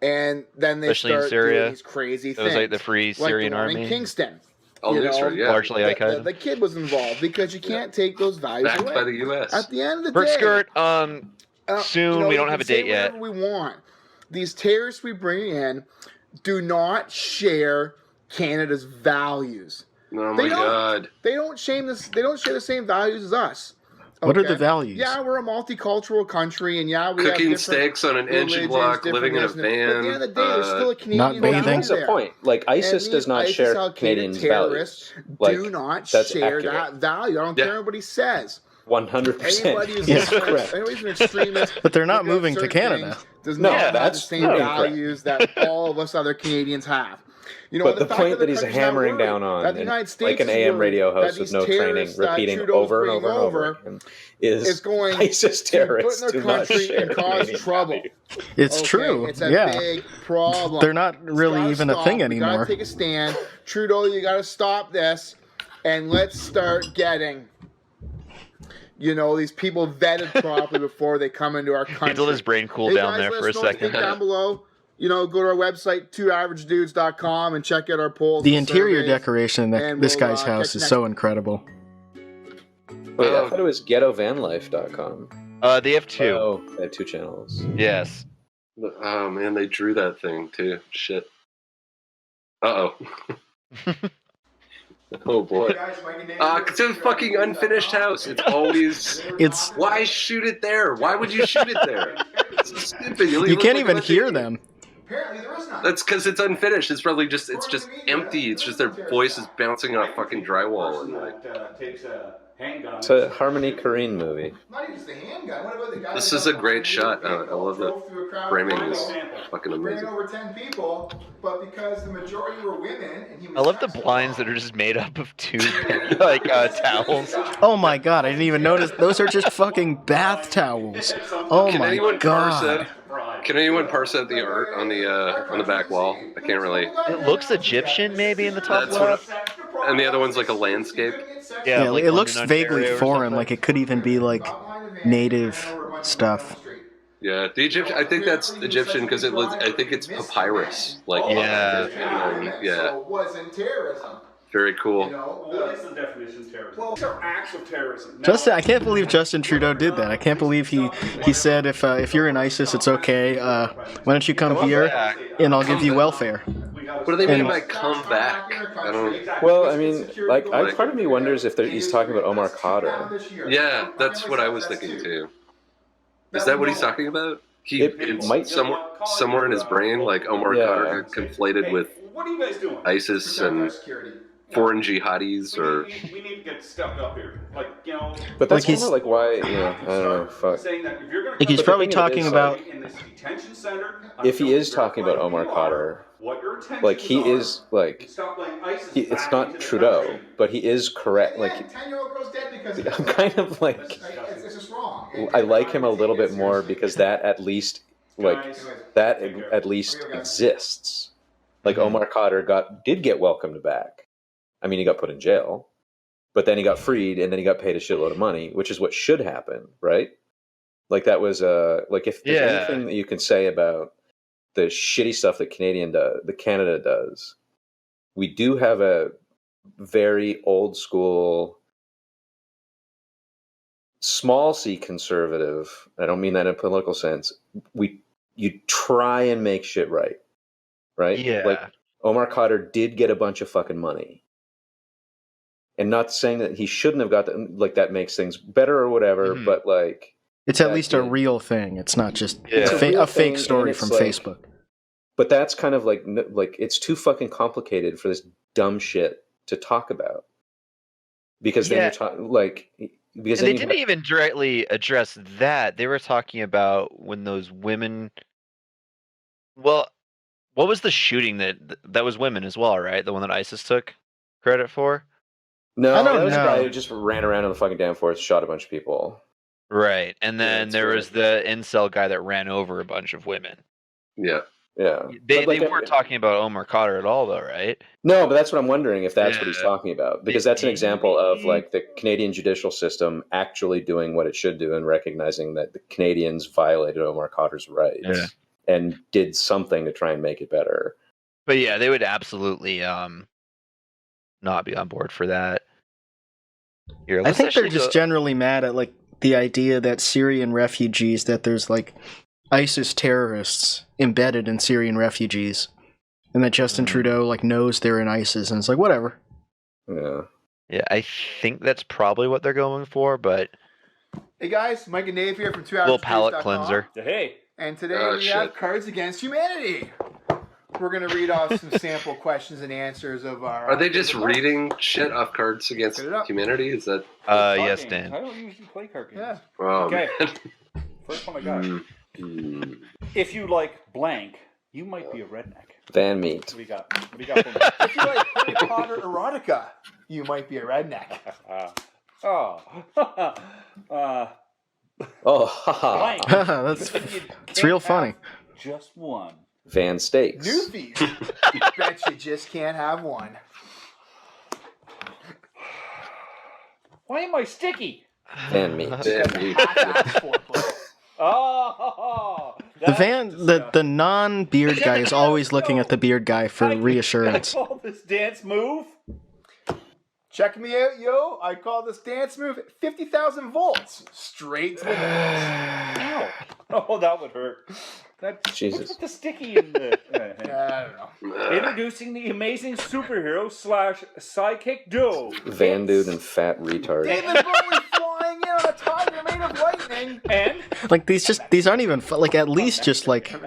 And then they Especially in start Syria. doing these crazy It things. was like the Free Syrian like the one Army. in Kingston. Oh, You Nusra, know, yeah. Largely Al-Qaeda. The kid was involved because you can't take those values Backed away. by the U.S. At the end of the Bert day, Skirt, you soon. know, We you don't can have a say date yet. whatever we want. These terrorists we bring in do not share Canada's values. Oh They my don't. God. They don't share the same values as us. What are the Okay? values? Yeah, we're a multicultural country, and yeah, we have Cooking different steaks on an engine religions, block, living in a different this and that. But at the van. end of the day, there's still a Canadian not bathing. value That's the there. point. Like, ISIS And does these not ISIS share Al-Qaeda Canadians' terrorists values. Like, do not that's share accurate. that value. I don't Yeah. care what anybody says. 100%. Anybody who's, Yeah. correct. anybody's an extremist. But they're not because moving to certain Canada. things Does No, not have the that's same not incorrect. values that all of us other Canadians have. You know, But the fact point that he's country's not hammering worried down on, that the and United States like an is AM worried radio that host with these no training, terrorists that repeating Trudeau's over and bringing over and over again, is is going ISIS to put terrorists in do their not country share and cause Canadian trouble. values. It's Okay, true. It's a Yeah. big problem. They're not It's really gotta even a stop. thing We anymore. gotta take a stand. Trudeau, you gotta stop this, and let's start getting, you know, these people vetted properly before they come into our country. He let his brain cool Hey, down guys, there let for a us know what you think second. down below. You know, go to our website, twoaveragedudes.com, and check out our polls. The and interior surveys. decoration in and this we'll, guy's catch house you is next so incredible. Wait, I Oh. thought it was ghettovanlife.com. They have two. Oh, they have two channels. Yes. Oh man, they drew that thing too. Shit. Uh oh. Oh boy. It's a fucking unfinished house. It's always. It's Why shoot it there? Why would you shoot it there? It's so stupid. you can't even hear them. Apparently, there is none. That's because it's unfinished. It's probably just empty. It's just their voices bouncing off fucking drywall and like. takes a handgun. It's a Harmony Korine movie. Not even just the handgun. What about the guy This that is a got great behind shot. the I vehicle, love the drove through a crowd of framing people, is fucking ran amazing. over 10 people, but because the majority were women, and he was I love the sexist. blinds that are just made up of two towels. Oh my god, I didn't even notice. Those are just fucking bath towels. Oh Can my anyone parse god. out? Can anyone parse out the art on the back wall? I can't really. It looks Egyptian, maybe in the top That's what. left. And the other one's like a landscape. Yeah, Yeah, like it looks London, vaguely Ontario or foreign, something. like it could even be like native stuff. Yeah, the Egyptian. I think that's Egyptian because it was. I think it's papyrus. Like Yeah. yeah. So it wasn't terrorism. Very cool. You know, What is the definition of terrorism? These are acts of terrorism. Now, Justin, I can't believe Justin Trudeau did that. I can't believe he said if you're in ISIS, it's okay. Why don't you come here and I'll give you welfare. What do they mean by come back? I don't. Well, I mean, like, part of me wonders if he's talking about Omar Khadr. Yeah, that's what I was thinking too. Is that what he's talking about? It might somewhere in his brain, like Omar Khadr conflated with ISIS and foreign jihadis, or we need to get stepped up here, like, you know. But that's kind of like why, I don't know. Fuck. Saying that if you're going to, he's probably talking about in this detention center. If he is talking about Omar Khadr, like he is like, it's not Trudeau, but he is correct. Like, 10-year-old girl's dead because I'm kind of like, it's just wrong. I like him a little bit more because that at least exists. Like Omar Khadr did get welcomed back. I mean, he got put in jail, but then he got freed, and then he got paid a shitload of money, which is what should happen, right? Like that was like if there's anything that you can say about the shitty stuff that Canada does, we do have a very old school, small c conservative. I don't mean that in a political sense. You try and make shit right? Yeah. Like Omar Khadr did get a bunch of fucking money. And not saying that he shouldn't have got that, like that makes things better or whatever, but like it's at least a real thing. It's not just a fake story from Facebook. But that's kind of like it's too fucking complicated for this dumb shit to talk about. Because then you're talking because they didn't even directly address that. They were talking about when those women. Well, what was the shooting that was women as well, right? The one that ISIS took credit for. No, that was a guy who just ran around on the fucking damn forest, shot a bunch of people. Right, and then there was the incel guy that ran over a bunch of women. Yeah. They weren't talking about Omar Khadr at all, though, right? No, but that's what I'm wondering if that's what he's talking about, because that's an example of like the Canadian judicial system actually doing what it should do and recognizing that the Canadians violated Omar Khadr's rights and did something to try and make it better. But yeah, they would absolutely not be on board for that. Here, I think they're just generally mad at like the idea that Syrian refugees, that there's like ISIS terrorists embedded in Syrian refugees, and that Justin Trudeau like knows they're in ISIS, and it's like whatever. Yeah, I think that's probably what they're going for, but hey guys, Mike and Dave here from 2 Hours. Little palate cleanser. Hey, and today we have Cards Against Humanity. We're going to read off some sample questions and answers of our... Are they just reading shit off Cards Against Humanity? Is that... yes, Dan. I don't usually play card games. Yeah. Okay. First one I got. If you like blank, you might be a redneck. Van Meat. What do you got? What do you got for me? If you like Harry Potter erotica, you might be a redneck. Blank. It's real funny. Just one. Van Steaks. Newfies. Bet you just can't have one. Why am I sticky? Van Meat. The non-beard guy is always looking at the beard guy for reassurance. I call this dance move. Check me out, yo. I call this dance move 50,000 volts. Straight to the Ow. Oh, that would hurt. Jesus. What's with the sticky in the... I don't know. Introducing the amazing superhero / sidekick duo. Van Dude and Fat Retard. David Bowie flying in on a tiger made of lightning. And? Like, these aren't even... like, at least just, like... Is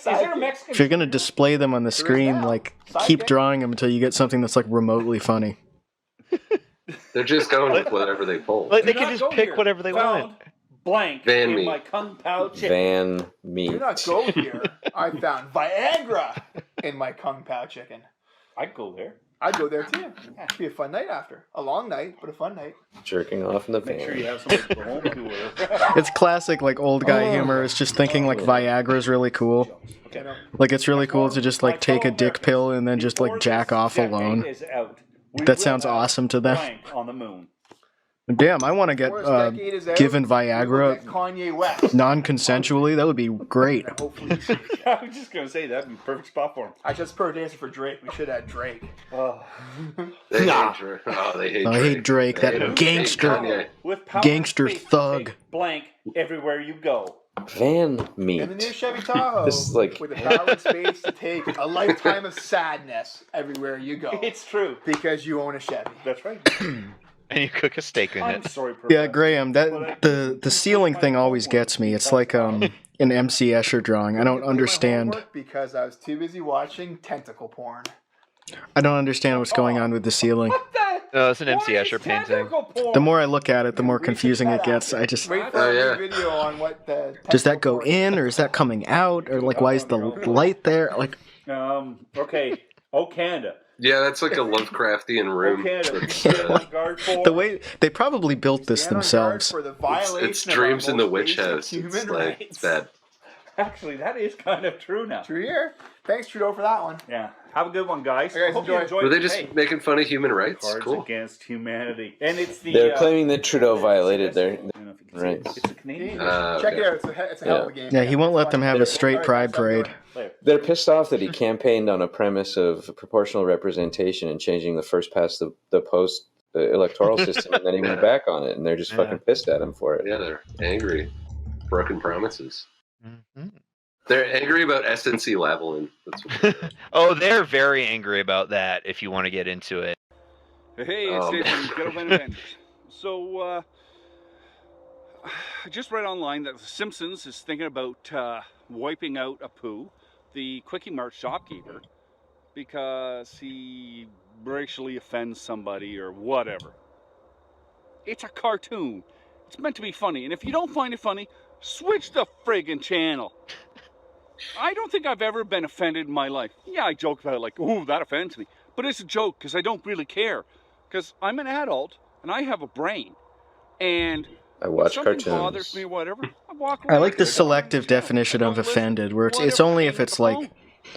there a Mexican... If you're going to display them on the screen, like, keep drawing them until you get something that's, like, remotely funny. They're just going with whatever they pull. Like, they can just pick whatever they want. Blank Van in Meat. my Kung Pao chicken. Van Meat. Do not go here. I found Viagra in my Kung Pao chicken. I'd go there. I'd go there too. It'd be a fun night after. A long night, but a fun night. Jerking off in the van. Make sure you have something to go home to. It's classic, like, old guy humor. It's just thinking, like, Viagra's really cool. Okay. Like, it's really cool to just, like, take a dick pill and then just, like, jack off alone. That sounds awesome to them. On the moon. Damn, I want to get given Viagra Kanye West. non-consensually. That would be great. I was just going to say, that'd be a perfect spot for him. I just per dancer for Drake. We should have Drake. They hate Drake. Oh, they hate Drake. I hate Drake. That gangster With gangster thug. Blank everywhere you go. Van meat. And the new Chevy Tahoe This is like... with the power and space to take a lifetime of sadness everywhere you go. It's true. Because you own a Chevy. That's right. And you cook a steak in I'm it. sorry, Yeah, Graham, the ceiling thing always gets me. It's like an MC Escher drawing. I don't understand. Because I was too busy watching tentacle porn. I don't understand what's going on with the ceiling. No, it's an MC Escher painting. The more I look at it, the more confusing it gets. I just... Wait for a new video on what the... Does that go in, or is that coming out? Or, like, why is the light there? Like... Okay. Oh, Canada. Yeah, that's like a Lovecraftian room. The way they probably built this themselves. It's dreams in the witch house. It's like it's bad. Actually, that is kind of true now. True here. Thanks, Trudeau, for that one. Yeah. Have a good one, guys. Hey, guys, Hope you enjoyed. Were they just making fun of human rights? Cards Cool. Against Humanity, and it's the. They're claiming that Trudeau violated their rights. It's a Canadian. Check it out. It's a hell of a game. Yeah, he won't let them have a straight pride parade. They're pissed off that he campaigned on a premise of proportional representation and changing the first past the post electoral system, and then he went back on it, and they're just fucking pissed at him for it. Yeah, they're angry. Broken promises. Mm-hmm. They're angry about SNC Lavalin. That's what Oh, they're very angry about that, if you want to get into it. Hey, it's Jason, Gentleman Avengers. So, I just read online that The Simpsons is thinking about wiping out Apu, the Quickie Mart shopkeeper, because he racially offends somebody or whatever. It's a cartoon. It's meant to be funny, and if you don't find it funny, switch the friggin' channel. I don't think I've ever been offended in my life. Yeah, I joke about it like, ooh, that offends me. But it's a joke because I don't really care. Because I'm an adult and I have a brain. And I watch something cartoons. bothers me or whatever, I walk away. I like the selective definition of offended, where it's only if it's like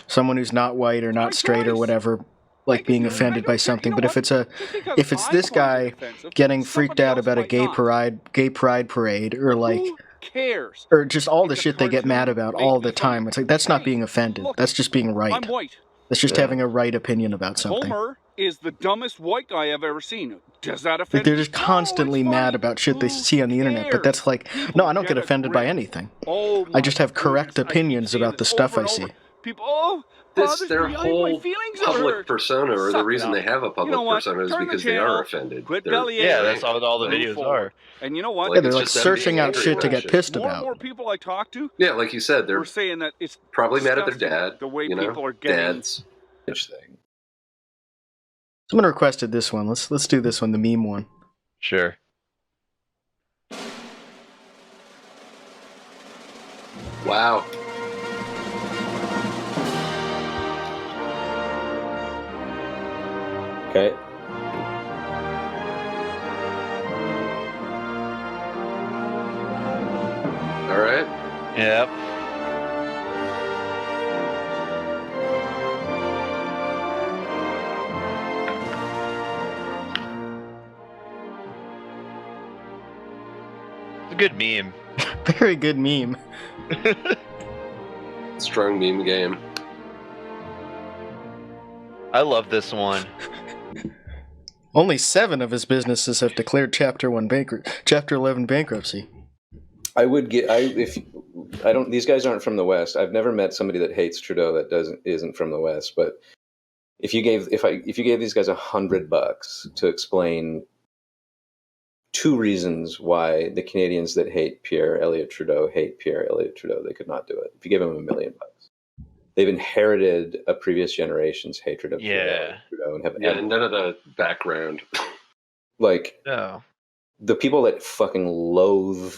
someone who's not white or not straight or whatever, like being offended by something. But if it's this guy getting freaked out about a gay pride parade, or like, cares? or just all the shit they get mad about all the time, it's like that's not being offended. That's just being right. I'm white. That's just having a right opinion about something. Homer is the dumbest white guy I've ever seen. Does that Like offend they're me? just constantly mad about shit they see on the internet, but that's like, no, I don't get offended by anything. I just have correct opinions about the stuff I see. People, their whole public persona, or the reason they have a public persona, is because they are offended. Yeah, that's all the videos are. And you know what? Yeah, they're like searching out shit to get pissed about. More people I talk to, yeah, like you said, they're saying that it's probably mad at their dad. The way you know, people are getting dads. Thing. Someone requested this one. Let's do this one, the meme one. Sure. Wow. Okay. All right. Yep. It's a good meme. Very good meme. Strong meme game. I love this one. Only 7 of his businesses have declared Chapter 11 bankruptcy. I would get these guys aren't from the West. I've never met somebody that hates Trudeau that isn't from the West, but if you gave these guys $100 to explain 2 reasons why the Canadians that hate Pierre Elliott Trudeau hate Pierre Elliott Trudeau, they could not do it. If you give them $1 million, they've inherited a previous generation's hatred of Trudeau and have none of the background. Like the people that fucking loathe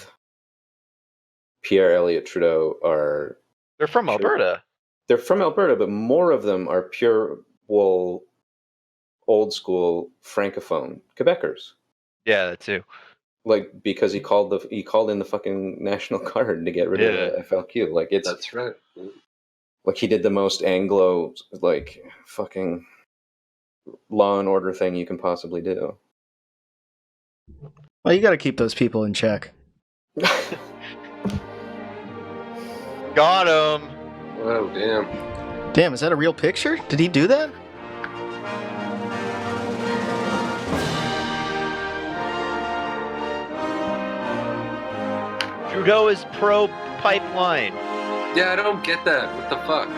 Pierre Elliott Trudeau they're from Alberta. They're from Alberta, but more of them are pure wool, old school francophone Quebecers. Yeah, that too. Like because he called in the fucking National Guard to get rid of the FLQ. Like that's right. Like he did the most Anglo like fucking law and order thing you can possibly do. Well, you got to keep those people in check. Got him. Oh damn. Damn, is that a real picture? Did he do that? Trudeau is pro-pipeline. Yeah, I don't get that. What the fuck?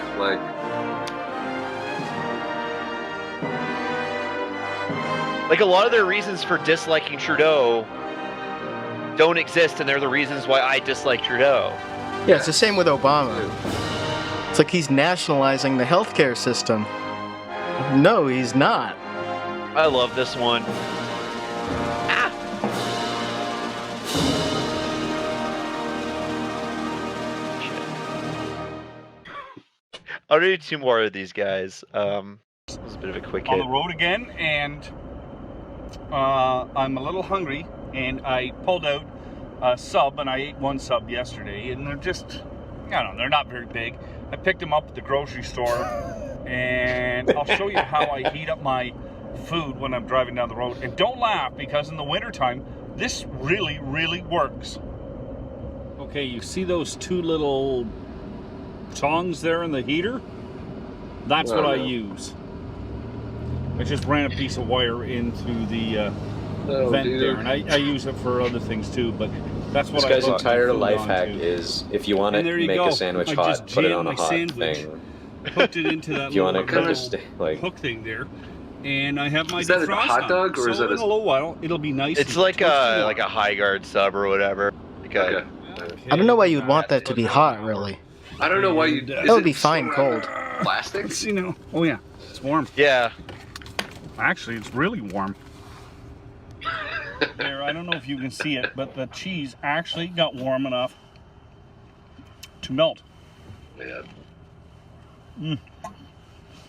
Like, a lot of their reasons for disliking Trudeau don't exist, and they're the reasons why I dislike Trudeau. Yeah, it's the same with Obama. It's like he's nationalizing the healthcare system. No, he's not. I love this one. Ah! I'll do 2 more of these guys. This was a bit of a quick hit. On the road again, and I'm a little hungry, and I pulled out a sub, and I ate 1 sub yesterday, and they're just, I don't know, they're not very big. I picked them up at the grocery store, and I'll show you how I heat up my food when I'm driving down the road. And don't laugh, because in the wintertime, this really, really works. Okay, you see those 2 little tongs there in the heater? That's what I use. I just ran a piece of wire into the vent there, and I use it for other things too, but that's what this guy's entire life hack is, if you want to make a sandwich hot, put it on a hot thing. Hooked it into that little hook thing there, and I have my Is that a hot dog, or is that in a little while it'll be nice. It's like a high guard sub or whatever. Okay. I don't know why you'd want that to be hot, really. I don't know why you. That would be fine cold. Plastic? You know. Oh yeah, it's warm. Yeah. Actually, it's really warm. There, I don't know if you can see it, but the cheese actually got warm enough to melt. Yeah.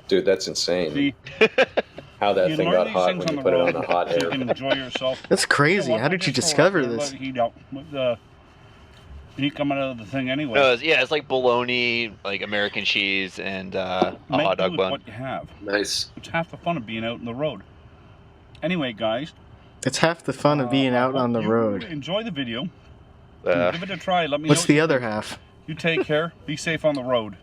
Dude, that's insane. See? How that thing got hot when you put it on the hot air. You can enjoy yourself. That's crazy. How did you discover this? Heat out with the heat coming out of the thing anyway. No, it's like bologna, like American cheese, and a hot dog bun. What you have. Nice. It's half the fun of being out on the road. Anyway, guys. It's half the fun of being out on the road. Enjoy the video. Give it a try. Let me know. What's the other half? You take care. Be safe on the road.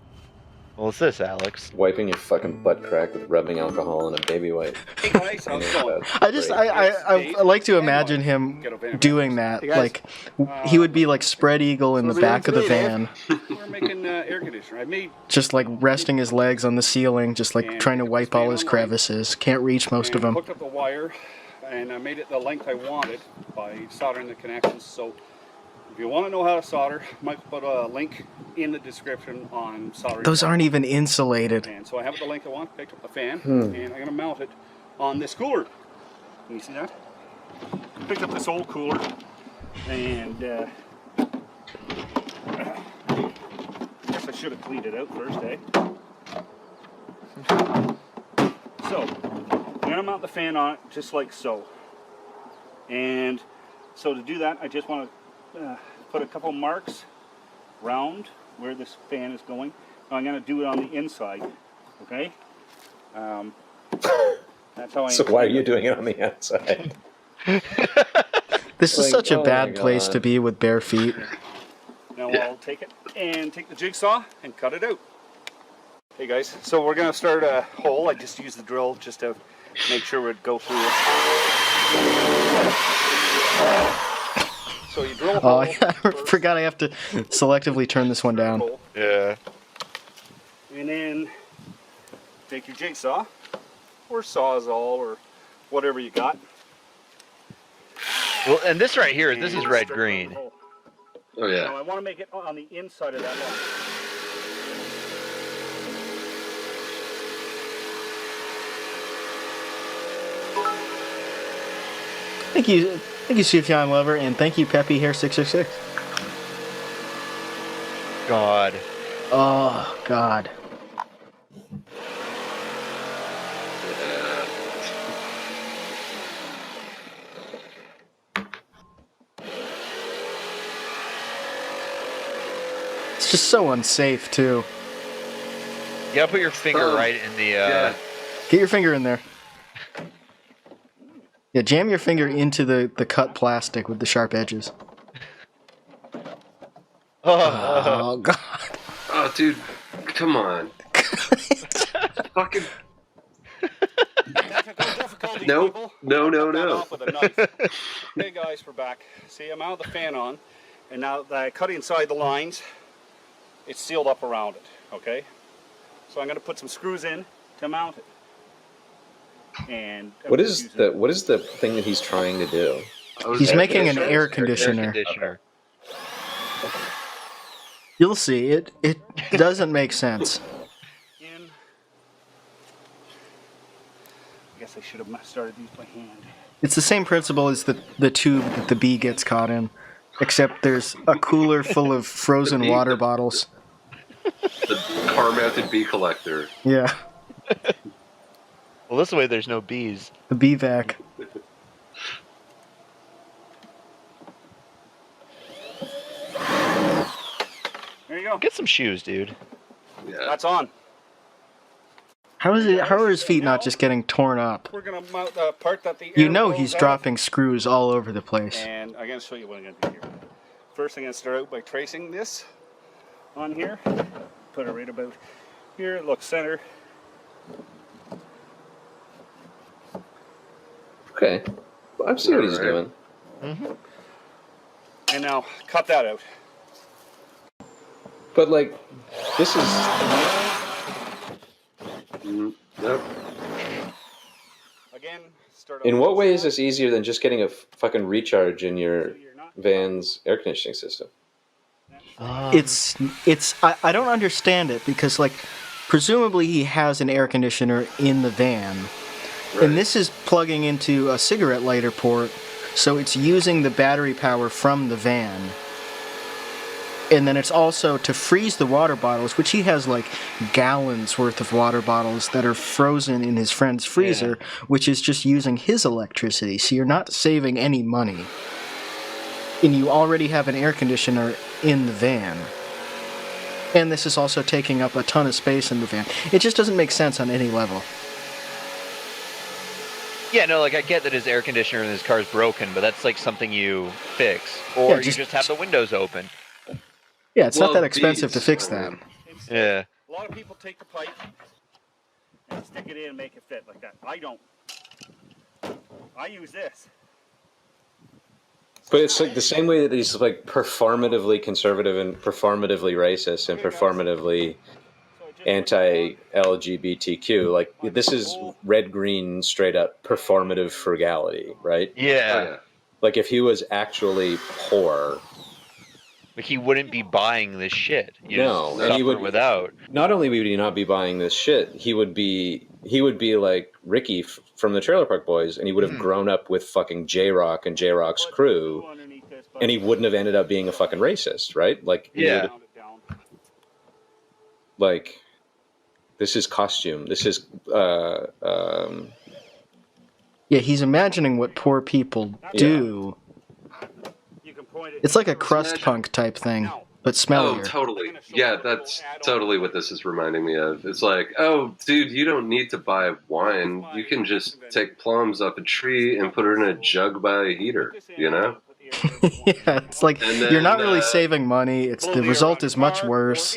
What's this, Alex? Wiping your fucking butt crack with rubbing alcohol on a baby wipe. Hey guys, how's it going? I like to imagine him doing that. Like, he would be like spread eagle in the back of the van. We're making air conditioner. I made just like resting his legs on the ceiling, just like trying to wipe all his crevices. Can't reach most of them. Hooked up the wire, and I made it the length I wanted by soldering the connections. So if you want to know how to solder, I might put a link in the description on soldering. Those aren't even insulated. And so I have it the length I want, picked up the fan, and I'm going to mount it on this cooler. Can you see that? Picked up this old cooler, and I guess I should have cleaned it out first, eh? So, I'm going to mount the fan on it just like so. And so to do that, I just want to put a couple marks round where this fan is going. I'm going to do it on the inside, okay? That's how I. So why are you doing it on the outside? This is such a bad place to be with bare feet. Now I'll take it and take the jigsaw and cut it out. Hey guys, so we're going to start a hole. I just used the drill just to make sure we'd go through it. So you drill a hole. Oh, I forgot I have to selectively turn this one down. Yeah. And then take your jigsaw or sawzall or whatever you got. Well, and this right here, this is red-green. Oh yeah. Now I want to make it on the inside of that line. Thank you, Sufjan Lover, and thank you, Peppy Hair 666. God. Oh God. It's just so unsafe too. You gotta put your finger right in the. Yeah. Get your finger in there. Yeah, jam your finger into the cut plastic with the sharp edges. Oh God. Oh, dude, come on. Fucking. No. Hey guys, we're back. See, I'm out of the fan on, And now that I cut inside the lines, it's sealed up around it, okay? So I'm going to put some screws in to mount it. And what is the thing that he's trying to do? He's making an air conditioner. You'll see. It doesn't make sense. I guess I should have started these by hand. It's the same principle as the tube that the bee gets caught in, except there's a cooler full of frozen water bottles. The car-mounted bee collector. Yeah. Well, this way there's no bees. The bee vac. There you go. Get some shoes, dude. Yeah. That's on. How are his feet not just getting torn up? We're gonna mount the part that the You know he's dropping screws all over the place. And I'm gonna show you what I'm gonna do here. First, I'm gonna start out by tracing this on here. Put it right about here. It looks center. Okay, well, I see what he's doing. Mm-hmm. And now cut that out. But like, this is. Yep. Again, start. In what way is this easier than just getting a fucking recharge in your van's air conditioning system? It's I don't understand it because like presumably he has an air conditioner in the van. Right. And this is plugging into a cigarette lighter port, so it's using the battery power from the van. And then it's also to freeze the water bottles, which he has like gallons worth of water bottles that are frozen in his friend's freezer, which is just using his electricity. So you're not saving any money. And you already have an air conditioner in the van. And this is also taking up a ton of space in the van. It just doesn't make sense on any level. Yeah, no, like I get that his air conditioner in his car is broken, but that's like something you fix. Or you just have the windows open. Yeah, it's not that expensive to fix that. Yeah. A lot of people take the pipe and stick it in and make it fit like that. I don't. I use this. But it's like the same way that he's like performatively conservative and performatively racist and performatively anti-LGBTQ. Like this is red-green straight up performative frugality, right? Yeah. Like if he was actually poor. Like he wouldn't be buying this shit. No, and he would without. Not only would he not be buying this shit, he would be like Ricky from the Trailer Park Boys, and he would have grown up with fucking J-Rock and J-Rock's crew, and he wouldn't have ended up being a fucking racist, right? Like, like this is costume. This is yeah, he's imagining what poor people do. It's like a crust punk type thing, but smellier. Oh, totally. Yeah, that's totally what this is reminding me of. It's like, oh, dude, you don't need to buy wine. You can just take plums off a tree and put it in a jug by a heater, you know? Yeah, it's like then, you're not really saving money. The result is much worse.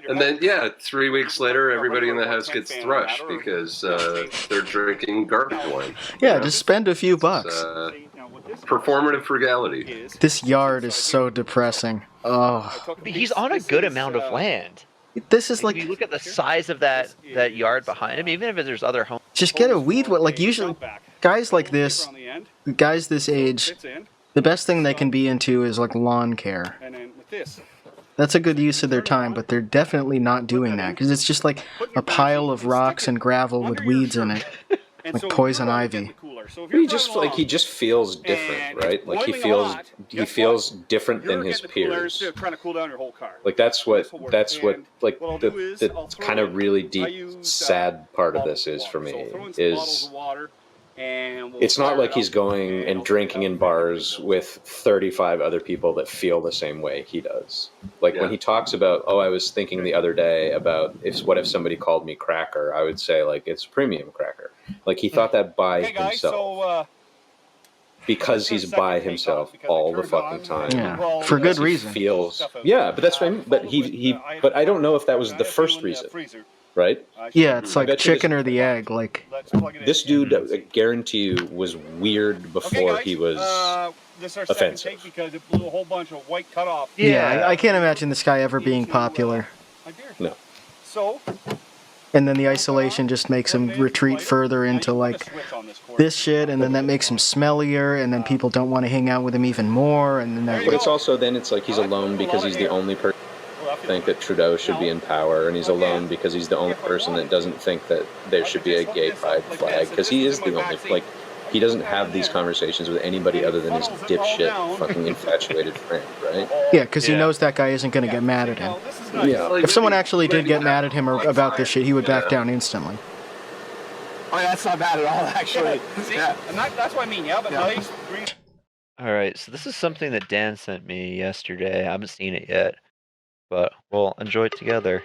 And then, 3 weeks later, everybody in the house gets thrushed because they're drinking garbage wine. Yeah, just spend a few bucks. Performative frugality. This yard is so depressing. Oh. He's on a good amount of land. This is like... If you look at the size of that yard behind him, even if there's other homes... Just get a weed... Like, usually, guys like this, guys this age, the best thing they can be into is, like, lawn care. That's a good use of their time, but they're definitely not doing that, because it's just like a pile of rocks and gravel with weeds in it. Like poison ivy. He just feels different, right? Like he feels different than his peers. Like that's what like the kind of really deep sad part of this is for me is it's not like he's going and drinking in bars with 35 other people that feel the same way he does. Like when he talks about, I was thinking the other day about what if somebody called me cracker, I would say like it's premium cracker. Like he thought that by himself. Because he's by himself all the fucking time. Yeah, for good reason. But that's what I mean. But I don't know if that was the first reason. right? Yeah, it's like chicken or the egg. Like this dude, I guarantee you, was weird before he was this is our offensive. second take because it blew a whole bunch of white cutoff. Yeah, I can't imagine this guy ever being popular. No. So. And then the isolation just makes him retreat further into like this shit, and then that makes him smellier, and then people don't want to hang out with him even more, and then that. But it's also then it's like he's alone because he's the only person that think that Trudeau should be in power, and he's alone because he's the only person that doesn't think that there should be a gay pride flag, because he is the only, like, he doesn't have these conversations with anybody other than his dipshit fucking infatuated friend, right? Yeah, because he knows that guy isn't going to get mad at him. Yeah. If someone actually did get mad at him about this shit, he would back down instantly. Oh, that's not bad at all, actually. Yeah, and that's what I mean. Yeah, but nice. All right, so this is something that Dan sent me yesterday. I haven't seen it yet, but we'll enjoy it together.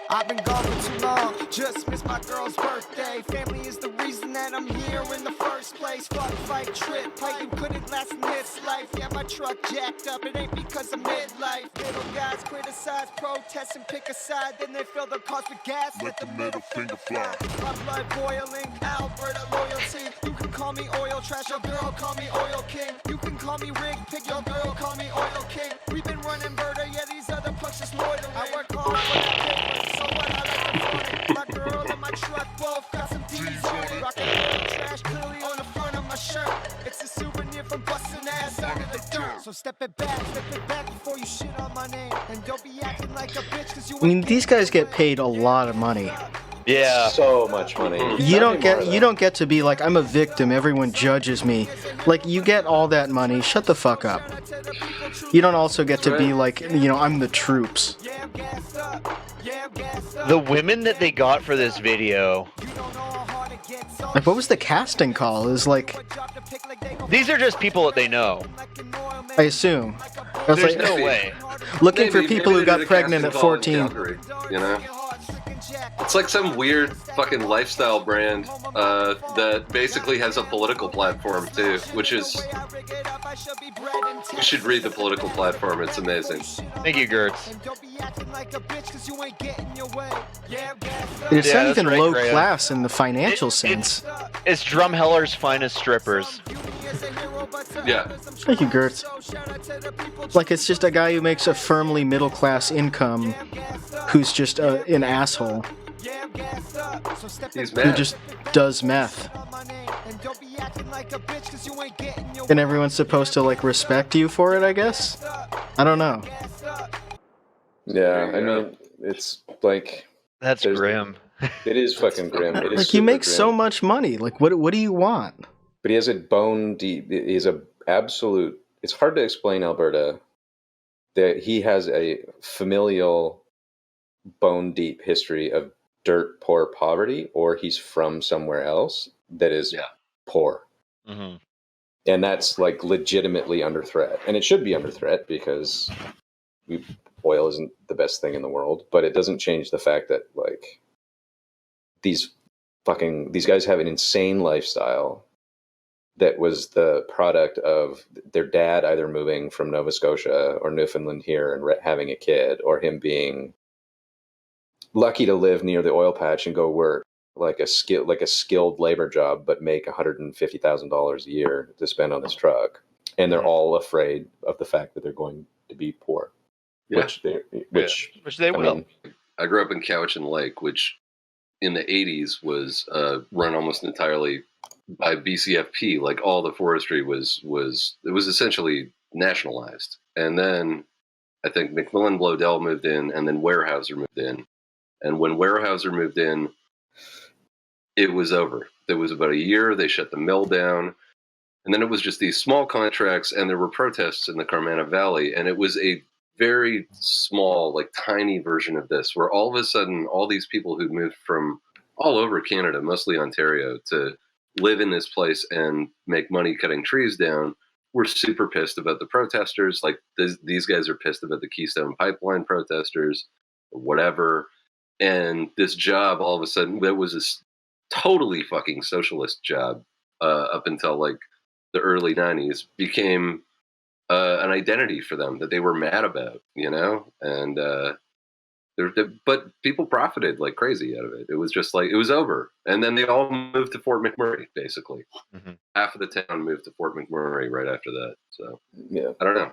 I've been gone for too long, just missed my girl's birthday. Family is the reason that I'm here in the first place. Fuck, fight, trip, how you couldn't last in this life. Yeah, my truck jacked up, it ain't because of midlife. Little guys criticize, protest, and pick a side. Then they fill the cars with gas, let the middle finger fly. My blood boiling, Alberta loyalty. You can call me oil trash, your girl call me oil king. You can call me rig pick, your girl call me oil king. We've been running murder, yeah, these other punks just loitering. I work hard for that paper, so what I like to flaunt it. My girl and my truck both got some D's on it. Rockin' oil trash clearly on the front of my shirt. It's a souvenir from bustin' ass under the dirt. So step it back before you shit on my name. And don't be acting like a bitch, cause you I mean, these guys get paid a lot of money. Yeah, so much money. You don't get to be like, I'm a victim, everyone judges me. Like, you get all that money, shut the fuck up. You don't also get to be like, you know, I'm the troops. the women that they got for this video. Like, what was the casting call? Is like, these are just people that they know. I assume. I was There's like, no way. Looking for people who got pregnant at 14. Calgary, you know? It's like some weird fucking lifestyle brand that basically has a political platform too, which is... You should read the political platform, it's amazing. Thank you, Gertz. It's not even low class in the financial sense. It's Drumheller's finest strippers. Yeah. Thank you, Gertz. Like, it's just a guy who makes a firmly middle class income who's just an asshole. He's mad. Who just does meth. And everyone's supposed to, like, respect you for it, I guess? I don't know. Yeah, I mean, it's like... That's grim. It is fucking grim. It is like, you make grim. so much money. Like, what do you want? But he has a bone deep... He's a absolute... It's hard to explain Alberta that he has a familial bone deep history of dirt poor poverty, or he's from somewhere else that is poor. Mm-hmm. And that's like legitimately under threat. And it should be under threat because oil isn't the best thing in the world, but it doesn't change the fact that like these guys have an insane lifestyle that was the product of their dad either moving from Nova Scotia or Newfoundland here and having a kid, or him being lucky to live near the oil patch and go work like a skilled labor job, but make $150,000 a year to spend on this truck. And they're all afraid of the fact that they're going to be poor, which they will. Mean, I grew up in Cowichan Lake, which in the 80s was run almost entirely by BCFP. Like all the forestry was essentially nationalized. And then I think McMillan Bloedel moved in, and then Weyerhaeuser moved in. And when Weyerhaeuser moved in, it was over. There was about a year, they shut the mill down. And then it was just these small contracts, and there were protests in the Carmana Valley. And it was a very small, like tiny version of this, where all of a sudden, all these people who'd moved from all over Canada, mostly Ontario, to live in this place and make money cutting trees down, were super pissed about the protesters. Like these guys are pissed about the Keystone Pipeline protesters or whatever. And this job, all of a sudden, that was this totally fucking socialist job up until like the early 90s became an identity for them that they were mad about, you know? And but people profited like crazy out of it. It was just like, it was over. And then they all moved to Fort McMurray, basically. Mm-hmm. Half of the town moved to Fort McMurray right after that. So, yeah, I don't know.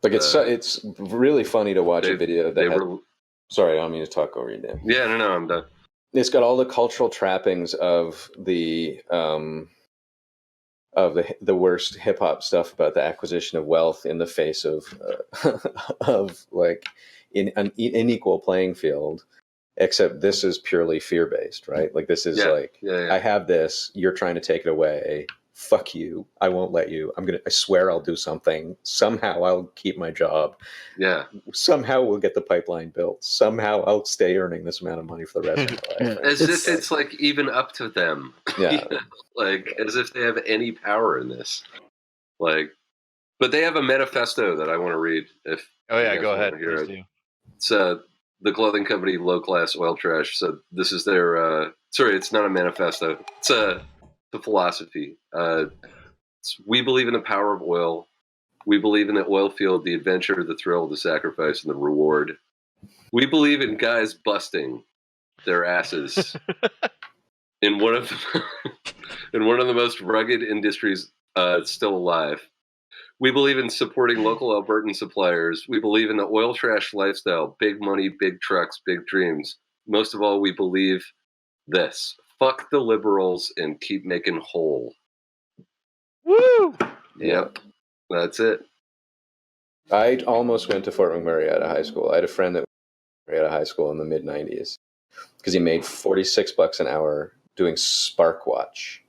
It's really funny to watch a video that sorry, I don't mean to talk over you, Dan. Yeah, no, I'm done. It's got all the cultural trappings of the worst hip hop stuff about the acquisition of wealth in the face of like an unequal playing field. Except this is purely fear based, right? Like this is I have this, you're trying to take it away. Fuck you. I won't let you. I swear I'll do something. Somehow I'll keep my job. Yeah. Somehow we'll get the pipeline built. Somehow I'll stay earning this amount of money for the rest of my life. As if it's like even up to them. Yeah. Like as if they have any power in this. Like, but they have a manifesto that I want to read. Go ahead. It's the clothing company Low Class Oil Trash. So this is their sorry, it's not a manifesto. It's a philosophy. We believe in the power of oil. We believe in the oil field, the adventure, the thrill, the sacrifice, and the reward. We believe in guys busting their asses in one of the most rugged industries still alive. We believe in supporting local Albertan suppliers. We believe in the oil trash lifestyle, big money, big trucks, big dreams. Most of all, we believe this. Fuck the liberals and keep making whole. Woo! Yep. That's it. I almost went to Fort McMurray out of high school. I had a friend that went out of high school in the mid 90s because he made $46 an hour doing spark watch,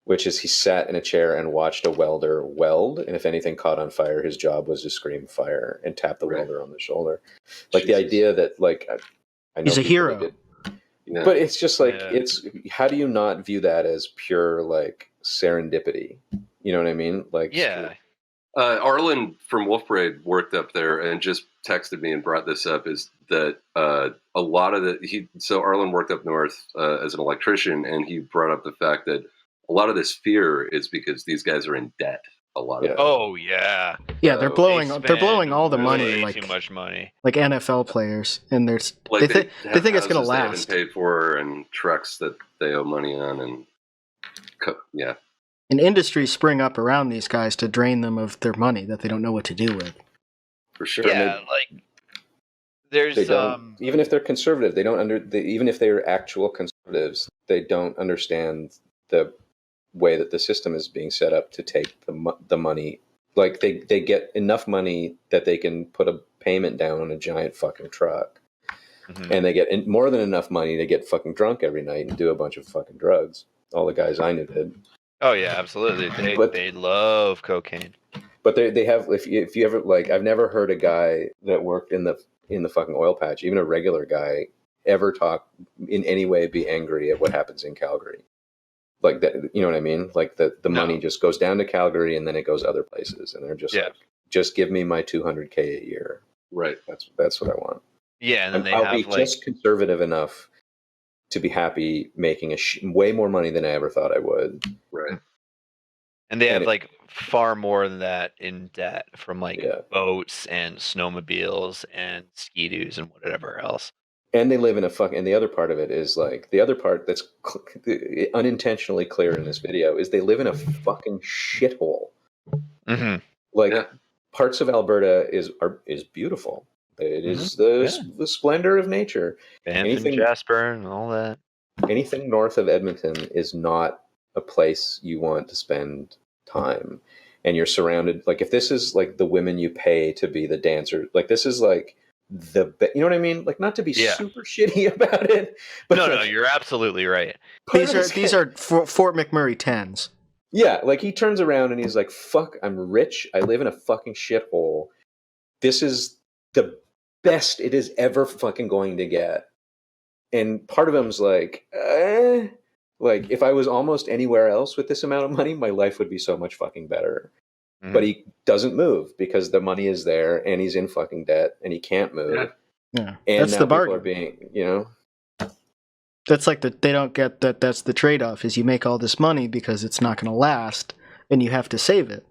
which is he sat in a chair and watched a welder weld. And if anything caught on fire, his job was to scream fire and tap the welder on the shoulder. Like the idea that like, I know he's a hero. Yeah. But it's just like, it's, how do you not view that as pure like serendipity? You know what I mean? Like, yeah. Arlen from Wolf Parade worked up there and just texted me and brought this up is that a lot of so Arlen worked up north as an electrician, and he brought up the fact that a lot of this fear is because these guys are in debt. A lot of it. Oh yeah. Yeah, they're blowing all the money, like too much money. Like NFL players, and there's like they think it's going to last. They haven't paid for, and trucks that they owe money on, and yeah. And industries spring up around these guys to drain them of their money that they don't know what to do with. For sure. Yeah, like there's even if they're conservative, they don't even if they're actual conservatives, they don't understand the way that the system is being set up to take the money. Like they get enough money that they can put a payment down on a giant fucking truck. Mm-hmm. And they get more than enough money to get fucking drunk every night and do a bunch of fucking drugs. All the guys I knew did. Oh yeah, absolutely. They love cocaine. But they have, if you ever, like, I've never heard a guy that worked in the fucking oil patch, even a regular guy, ever talk in any way, be angry at what happens in Calgary. Like that, you know what I mean? Like the money just goes down to Calgary and then it goes other places, and they're just like, just give me my $200K a year. Right. That's what I want. Yeah, and then I'll be just conservative enough to be happy making way more money than I ever thought I would. Right. And they have like far more than that in debt from like boats and snowmobiles and ski-doos and whatever else. And they live in and the other part of it is like, the other part that's unintentionally clear in this video is they live in a fucking shithole. Mm-hmm. Like parts of Alberta is beautiful. It is the splendor of nature. Banff and Jasper and all that. Anything north of Edmonton is not a place you want to spend time. And you're surrounded, like if this is like the women you pay to be the dancer, like this is like you know what I mean? Like not to be super shitty about it. But no, you're absolutely right. These are Fort McMurray 10s. Yeah, like he turns around and he's like, fuck, I'm rich. I live in a fucking shithole. This is the best it is ever fucking going to get. And part of him's like, like if I was almost anywhere else with this amount of money, my life would be so much fucking better. Mm-hmm. But he doesn't move because the money is there and he's in fucking debt and he can't move. Yeah. And that's now the bargain. people are being, you know. That's like they don't get that. That's the trade-off: is you make all this money because it's not going to last, and you have to save it,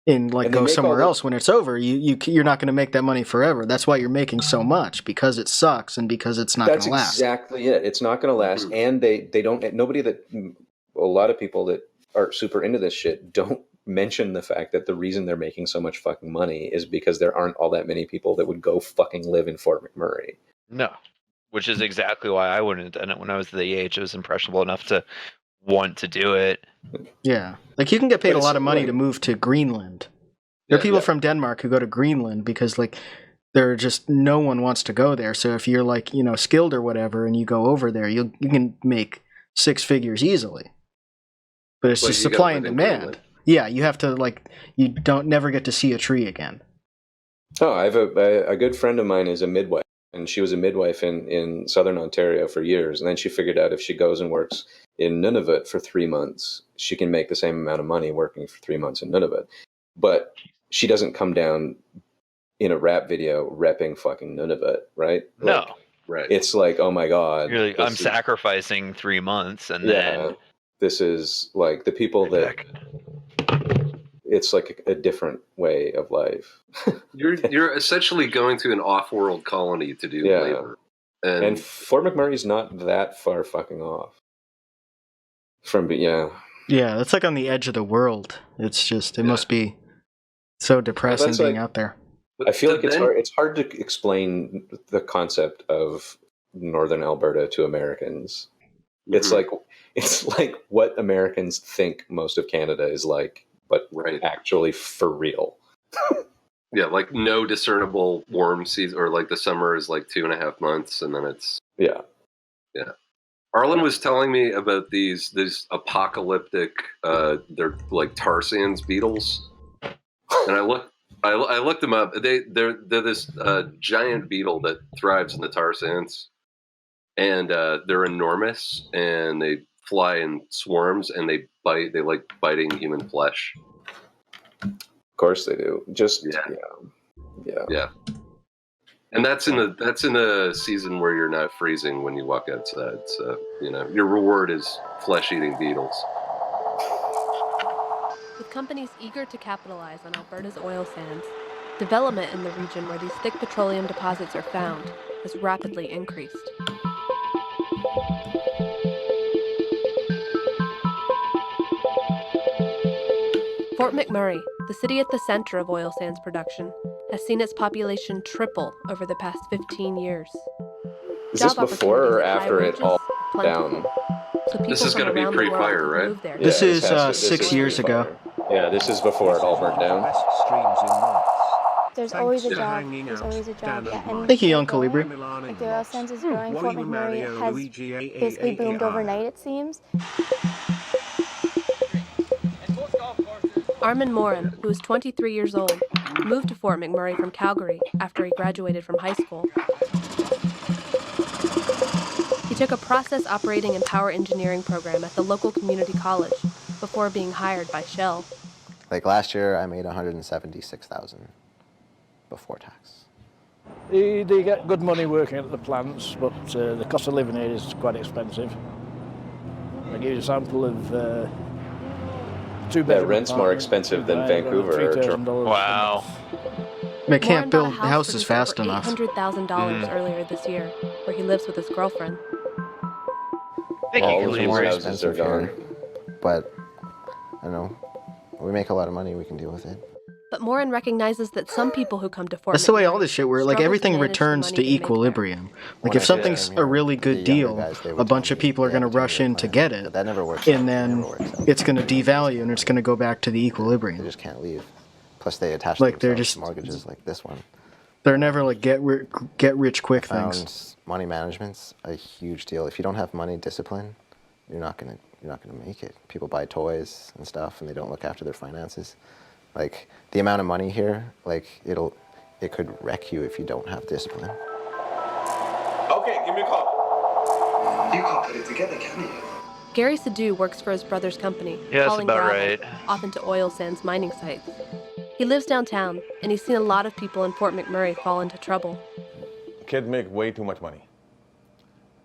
and go somewhere else when it's over. You're not going to make that money forever. That's why you're making so much, because it sucks and because it's not going to last. That's exactly it. It's not going to last, and they don't. A lot of people that are super into this shit don't mention the fact that the reason they're making so much fucking money is because there aren't all that many people that would go fucking live in Fort McMurray. No. Which is exactly why I wouldn't have done it when I was the age. I was impressionable enough to want to do it. Yeah. You can get paid a lot of money to move to Greenland. There are people from Denmark who go to Greenland because, there just no one wants to go there. So if you're, skilled or whatever and you go over there, you can make 6 figures easily. But it's just supply and demand. Yeah, you have to, you don't never get to see a tree again. Oh, I have a good friend of mine is a midwife. And she was a midwife in southern Ontario for years. And then she figured out if she goes and works in Nunavut for 3 months, she can make the same amount of money working for 3 months in Nunavut. But she doesn't come down in a rap video repping fucking Nunavut, right? No. Right. It's like, oh my God. You're I'm sacrificing 3 months and then... This is the people that... It's a different way of life. You're essentially going to an off-world colony to do labor. And Fort McMurray's not that far fucking off. Yeah, that's on the edge of the world. It's just, it must be so depressing being out there. I feel like it's hard to explain the concept of Northern Alberta to Americans. Mm-hmm. It's like what Americans think most of Canada is like, but actually for real. Yeah, no discernible warm season, or the summer is 2.5 months, and then it's yeah. Arlen was telling me about these apocalyptic, they're tar sands beetles, and I looked them up. They're this giant beetle that thrives in the tar sands, and they're enormous, and they fly in swarms, and they bite. They like biting human flesh. Of course they do. Yeah. And that's in the season where you're not freezing when you walk outside. So your reward is flesh-eating beetles. With companies eager to capitalize on Alberta's oil sands, development in the region where these thick petroleum deposits are found has rapidly increased. Fort McMurray, the city at the center of oil sands production, has seen its population triple over the past 15 years. Is this before or after it all down? So this is going to be pre-fire, right? This is 6 years ago. Yeah, this is before it all burnt down. There's always a job. There's always a job. Yeah, Thank you, young Calibri. The oil sands is growing. Fort McMurray has basically boomed overnight, it seems. Armin Morin, who is 23 years old, moved to Fort McMurray from Calgary after he graduated from high school. He took a process operating and power engineering program at the local community college before being hired by Shell. Last year, I made $176,000 before tax. They get good money working at the plants, but the cost of living here is quite expensive. I'll give you an example of rent's more expensive than Vancouver. Wow. They can't build houses fast enough. $800,000 earlier this year, where he lives with his girlfriend. All the more expensive here, but I don't know. We make a lot of money. We can deal with it. But Morin recognizes that some people who come to Fort That's the way all this shit works. Everything returns to equilibrium. If something's a really good deal, a bunch of people are going to rush in to get it. That never works. And then it's going to devalue and it's going to go back to the equilibrium. They just can't leave. Plus they attach themselves to mortgages like this one. They're never get rich quick things. Money management's a huge deal. If you don't have money discipline, you're not gonna make it. People buy toys and stuff and they don't look after their finances. The amount of money here, it could wreck you if you don't have discipline. Okay, give me a call. You can't put it together, can you? Gary Sadu works for his brother's company, hauling gravel off into oil sands mining sites. He lives downtown, and he's seen a lot of people in Fort McMurray fall into trouble. Kids make way too much money.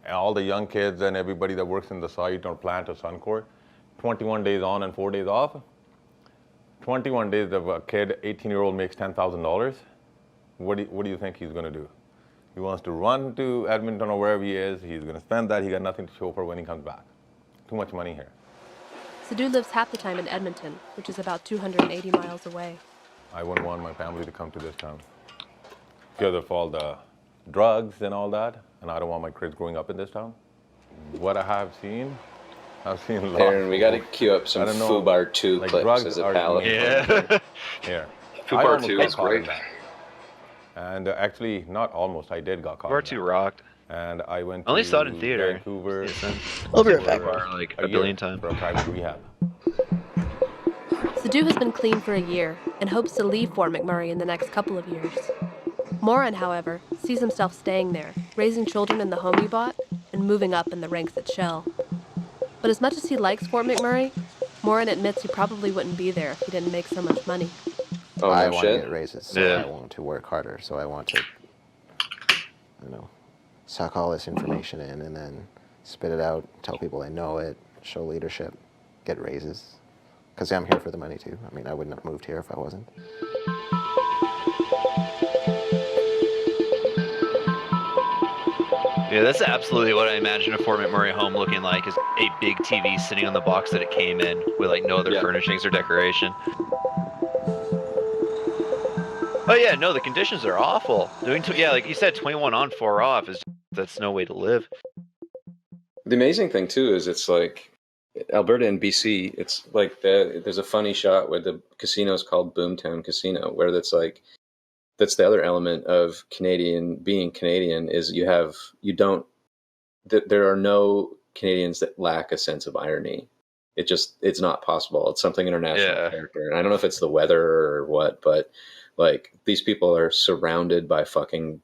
all the young kids and everybody that works in the site or plant or Suncor, 21 days on and 4 days off. 21 days of a kid, 18-year-old makes $10,000. What do you think he's going to do? He wants to run to Edmonton or wherever he is. He's going to spend that. He got nothing to show for when he comes back. Too much money here. Sadhu lives half the time in Edmonton, which is about 280 miles away. I wouldn't want my family to come to this town because of all the drugs and all that, and I don't want my kids growing up in this town. What I have seen, I've seen lots. Aaron, we got to queue up some Fubar 2 like clips as a palette. Yeah. Here. Fubar 2 is great. And actually, not almost, I did got caught. Fubar 2 rocked. And I went I only to saw it in theater. Vancouver. I'll be right back. Like a billion times. For a private rehab. Sadhu has been clean for a year and hopes to leave Fort McMurray in the next couple of years. Moran, however, sees himself staying there, raising children in the home he bought, and moving up in the ranks at Shell. But as much as he likes Fort McMurray, Moran admits he probably wouldn't be there if he didn't make so much money. Oh, I want to get raises, so I want to work harder, so I want to, suck all this information in and then spit it out, tell people I know it, show leadership, get raises. Because I'm here for the money too. I mean, I wouldn't have moved here if I wasn't. Yeah, that's absolutely what I imagine a Fort McMurray home looking like, is a big TV sitting on the box that it came in with like no other furnishings or decoration. Oh yeah, no, the conditions are awful. Like you said, 21 on, 4 off that's no way to live. The amazing thing too is it's like Alberta and BC. It's like there's a funny shot where the casino is called Boomtown Casino, where that's the other element of being Canadian is there are no Canadians that lack a sense of irony. It's not possible. It's something international character, and I don't know if it's the weather or what, but like these people are surrounded by fucking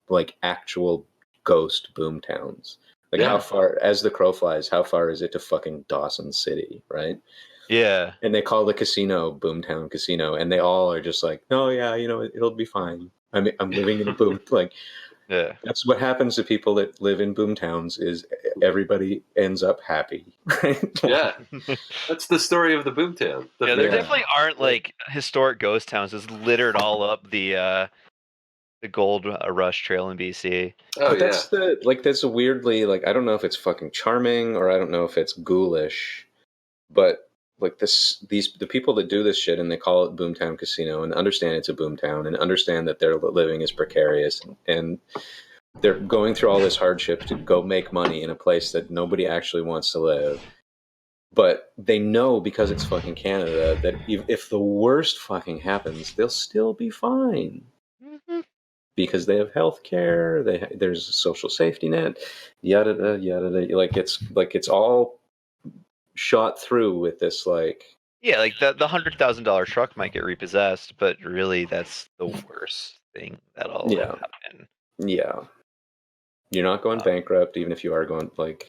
like actual ghost boom towns. Like how far, as the crow flies, how far is it to fucking Dawson City, right? Yeah. And they call the casino Boomtown Casino, and they all are just like, "No, yeah, it'll be fine. I'm living in a boom." Like, yeah, that's what happens to people that live in boom towns. Is everybody ends up happy, right? Yeah, that's the story of the boomtown. There definitely aren't like historic ghost towns. It's littered all up the gold rush trail in BC. But that's a weirdly, like, I don't know if it's fucking charming or I don't know if it's ghoulish, but like the people that do this shit and they call it Boomtown Casino and understand it's a boomtown and understand that their living is precarious and they're going through all this hardship to go make money in a place that nobody actually wants to live. But they know, because it's fucking Canada, that if the worst fucking happens, they'll still be fine. Mm-hmm. Because they have health care, there's a social safety net, yada yada. Like it's all shot through with this, like, yeah, like the $100,000 truck might get repossessed, but really that's the worst thing that'll happen. Yeah, you're not going bankrupt, even if you are going like.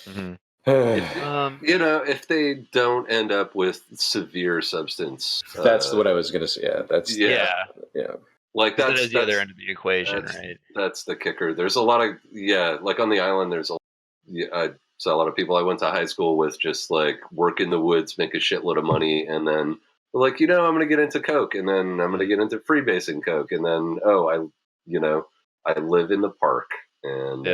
Mm-hmm. If they don't end up with severe substance. That's what I was gonna say. Yeah, that's yeah. Like that's the other end of the equation, right? That's the kicker. There's a lot of like on the island. I saw a lot of people I went to high school with just like work in the woods, make a shitload of money, and then like I'm going to get into coke, and then I'm going to get into freebasing coke, and then I live in the park, and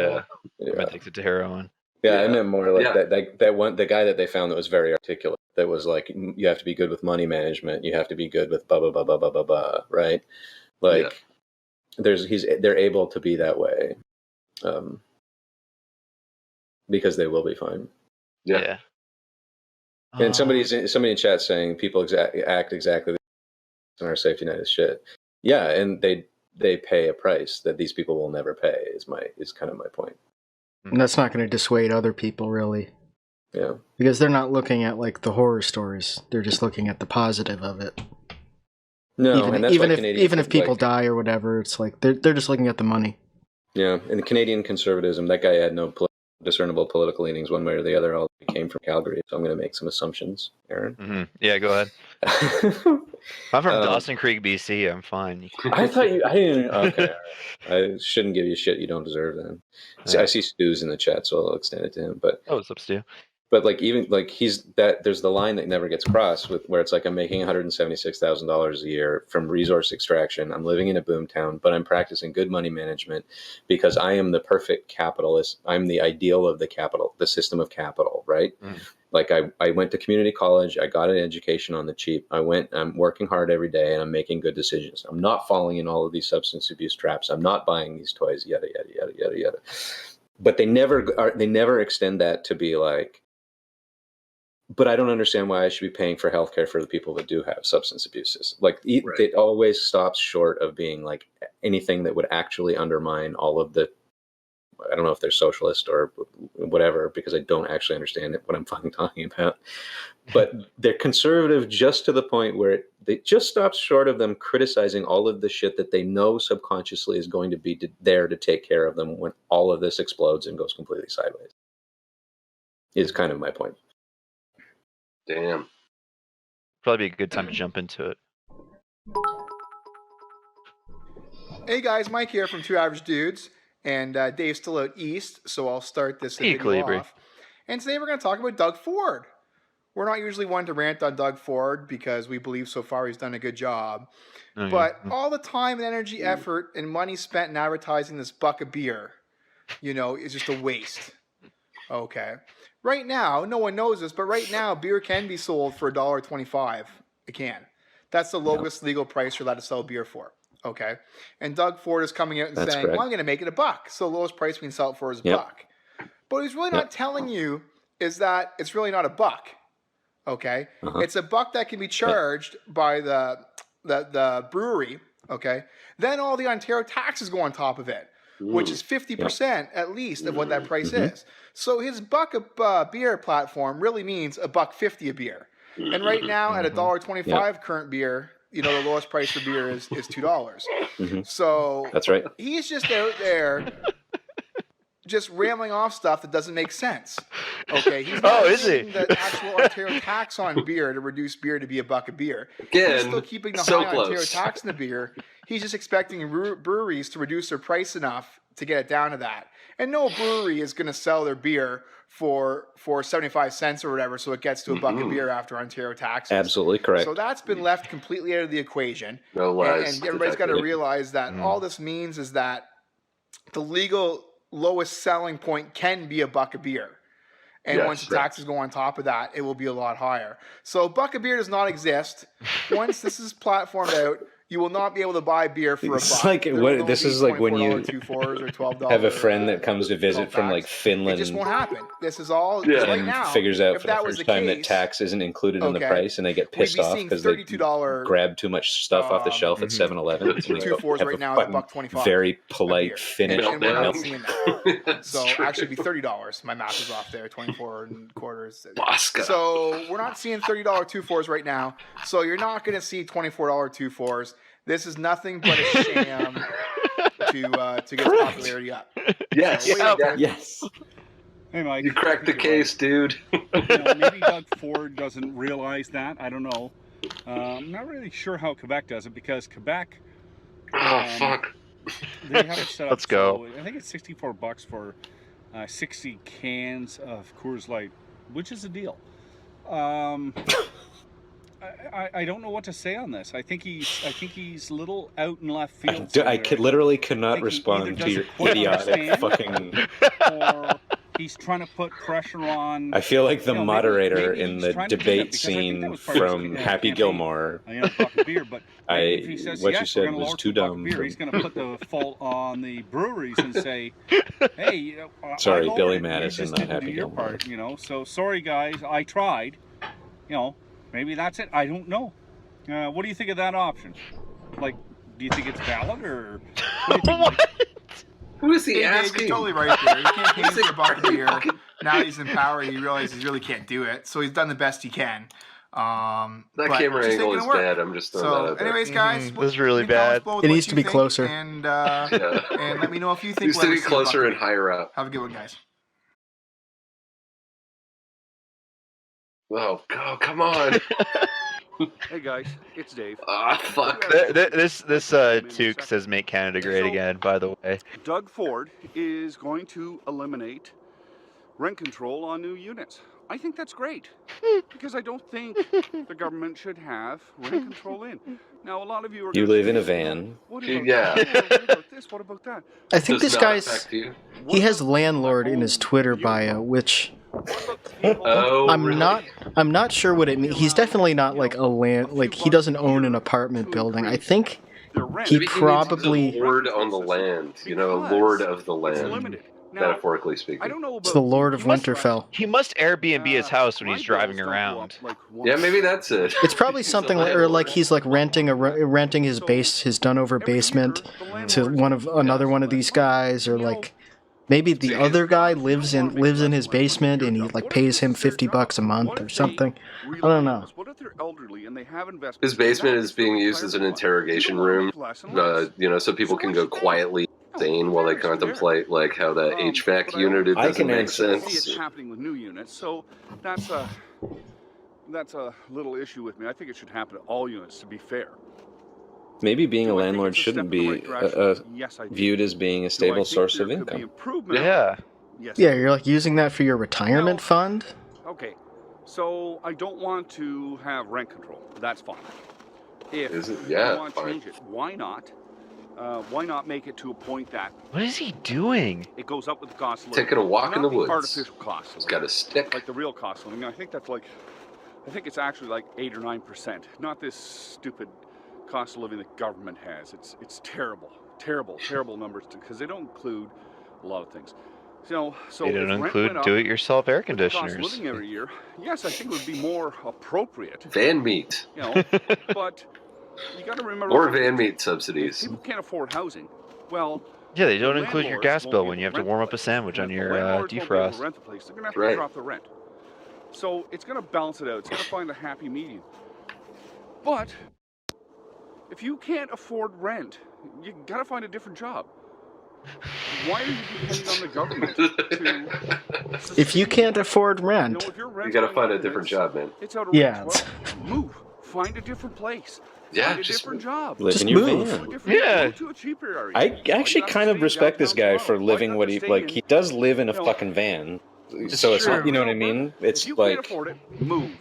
addicted to heroin. Yeah, I meant more like that one, the guy that they found that was very articulate. That was like, you have to be good with money management. You have to be good with blah blah blah blah blah blah blah. Right? Like, they're able to be that way, because they will be fine. Yeah. And somebody in chat saying people act exactly, and our safety net is shit. Yeah, and they pay a price that these people will never pay. Is kind of my point. And that's not going to dissuade other people, really. Yeah. Because they're not looking at, like, the horror stories. They're just looking at the positive of it. No, even if people die or whatever, it's like, they're just looking at the money. Yeah, and the Canadian conservatism, that guy had no discernible political leanings one way or the other. All came from Calgary, so I'm going to make some assumptions, Aaron. Mm-hmm. Yeah, go ahead. I'm from Dawson Creek, BC. I'm fine. I thought you. I didn't. Okay, I shouldn't give you shit you don't deserve. Then I see Stu's in the chat, so I'll extend it to him. But what's up, Stu? But like even like he's that there's the line that never gets crossed with where it's like I'm making $176,000 a year from resource extraction. I'm living in a boom town, but I'm practicing good money management because I am the perfect capitalist. I'm the ideal of the capital, the system of capital, right? Like I went to community college. I got an education on the cheap. I'm working hard every day and I'm making good decisions. I'm not falling in all of these substance abuse traps. I'm not buying these toys, yada, yada, yada, yada, yada. But they never extend that to be like, but I don't understand why I should be paying for healthcare for the people that do have substance abuses. Like it always stops short of being like anything that would actually undermine all of the, I don't know if they're socialist or whatever, because I don't actually understand what I'm fucking talking about. But they're conservative just to the point where it just stops short of them criticizing all of the shit that they know subconsciously is going to be there to take care of them when all of this explodes and goes completely sideways. Is kind of my point. Damn. Probably be a good time to jump into it. Hey guys, Mike here from Two Average Dudes, and Dave's still out east, so I'll start this video off. And today we're going to talk about Doug Ford. We're not usually one to rant on Doug Ford because we believe so far he's done a good job. But all the time and energy, effort, and money spent in advertising this buck of beer, is just a waste. Okay. Right now, no one knows this, but right now, beer can be sold for $1.25 a can. That's the lowest legal price you're allowed to sell beer for. Okay. And Doug Ford is coming out and saying, well, I'm going to make it $1. So the lowest price we can sell it for is $1. But what he's really not telling you is that it's really not $1. Okay. It's $1 that can be charged by the brewery. Okay. Then all the Ontario taxes go on top of it, which is 50% at least of what that price is. So his buck of beer platform really means $1.50 a beer. And right now at $1.25 current beer, the lowest price for beer is $2. So that's right. He's just out there just rambling off stuff that doesn't make sense. Okay. He's not using the actual Ontario tax on beer to reduce beer to be $1 a beer. Again, he's still keeping the high Ontario tax in the beer. He's just expecting breweries to reduce their price enough to get it down to that. And no brewery is going to sell their beer for 75 cents or whatever, so it gets to $1 a beer after Ontario taxes. Absolutely correct. So that's been left completely out of the equation. No lies. And everybody's got to realize that all this means is that the legal lowest selling point can be $1 a beer. And once the taxes go on top of that, it will be a lot higher. So $1 a beer does not exist. Once this is platformed out, you will not be able to buy beer for $1. It's like this is like when you have a friend that comes to visit from like Finland. It just won't happen. This is all right now. Figures out for the first time that tax isn't included in the price, and they get pissed off because they grab too much stuff off the shelf at 7-Eleven. 2.4s right now is $1.25. Very polite Finnish. And we're not seeing that. So actually, it'd be $30. My math is off there. 24 and quarters. So we're not seeing $30 2.4s right now. So you're not going to see $24 2.4s. This is nothing but a sham to get popularity up. Yes. Yes. Hey, Mike. You cracked the case, dude. Maybe Doug Ford doesn't realize that. I don't know. I'm not really sure how Quebec does it because Quebec. Fuck. They have it set up. Let's go. So I think it's $64 for 60 cans of Coors Light, which is a deal. I don't know what to say on this. I think he's a little out in left field. I literally cannot respond to your idiotic fucking. Or he's trying to put pressure on. I feel like the moderator in the debate scene from Happy Gilmore. Beer, but what you said was too dumb. Beer, he's going to put the fault on the breweries and say, "Hey, sorry, Billy Madison, not Happy Gilmore." Part, so sorry guys, I tried. Maybe that's it. I don't know. What do you think of that option? Like, do you think it's valid or? What? Who is he asking? You're totally right there. He can't pay for $1 a beer. Now he's in power. He realizes he really can't do it. So he's done the best he can. That camera angle is bad. I'm just throwing that out there. Anyways, guys, this is really bad. It needs to be closer. And let me know if you think. It needs to be closer and higher up. Have a good one, guys. Oh, come on. Hey guys, it's Dave. Fuck. This Took says make Canada great again, by the way. Doug Ford is going to eliminate rent control on new units. I think that's great because I don't think the government should have rent control in. Now, a lot of you are. You live in a van. What about this? What about that? I think this guy's. He has landlord in his Twitter bio, which. I'm not sure what it means. He's definitely not like a land. Like he doesn't own an apartment building. I think he probably. Lord on the land. You know, lord of the land. Metaphorically speaking. It's the Lord of Winterfell. He must Airbnb his house when he's driving around. Yeah, maybe that's it. It's probably something like, or like he's like renting his done over basement to another one of these guys, or like maybe the other guy lives in his basement and he like pays him $50 a month or something. I don't know. His basement is being used as an interrogation room, so people can go quietly insane while they contemplate like how the HVAC unit it doesn't make sense. It's happening with new units, so that's a little issue with me. I think it should happen to all units, to be fair. Maybe being a landlord shouldn't be viewed as being a stable source of income. Yeah. Yeah, you're like using that for your retirement fund? Okay, so I don't want to have rent control. That's fine. If you want to change it, why not? Why not make it to a point that... What is he doing? It goes up with the cost of living. Taking a walk in the woods. Artificial cost. He's got a stick. Like the real cost of living. I think it's actually like 8 or 9%. Not this stupid cost of living that government has. It's terrible. Terrible numbers because they don't include a lot of things. So they don't include do-it-yourself air conditioners. Cost of living every year. Yes, I think it would be more appropriate. Van meat. But you got to remember. Or van meat subsidies. People can't afford housing. Well. Yeah, they don't include your gas bill when you have to warm up a sandwich on your defrost. Rent the place. They're going to have to drop the rent. So it's going to balance it out. It's going to find a happy medium. But if you can't afford rent, you got to find a different job. Why are you depending on the government to... If you can't afford rent... You got to find a different job, man. It's out of reach. Move. Find a different place. Yeah, find a different job. Live in your van. Yeah. To a cheaper area. I actually kind of respect this guy for living what he does live in a fucking van. So it's not, you know what I mean? It's like... If you can't afford it, move.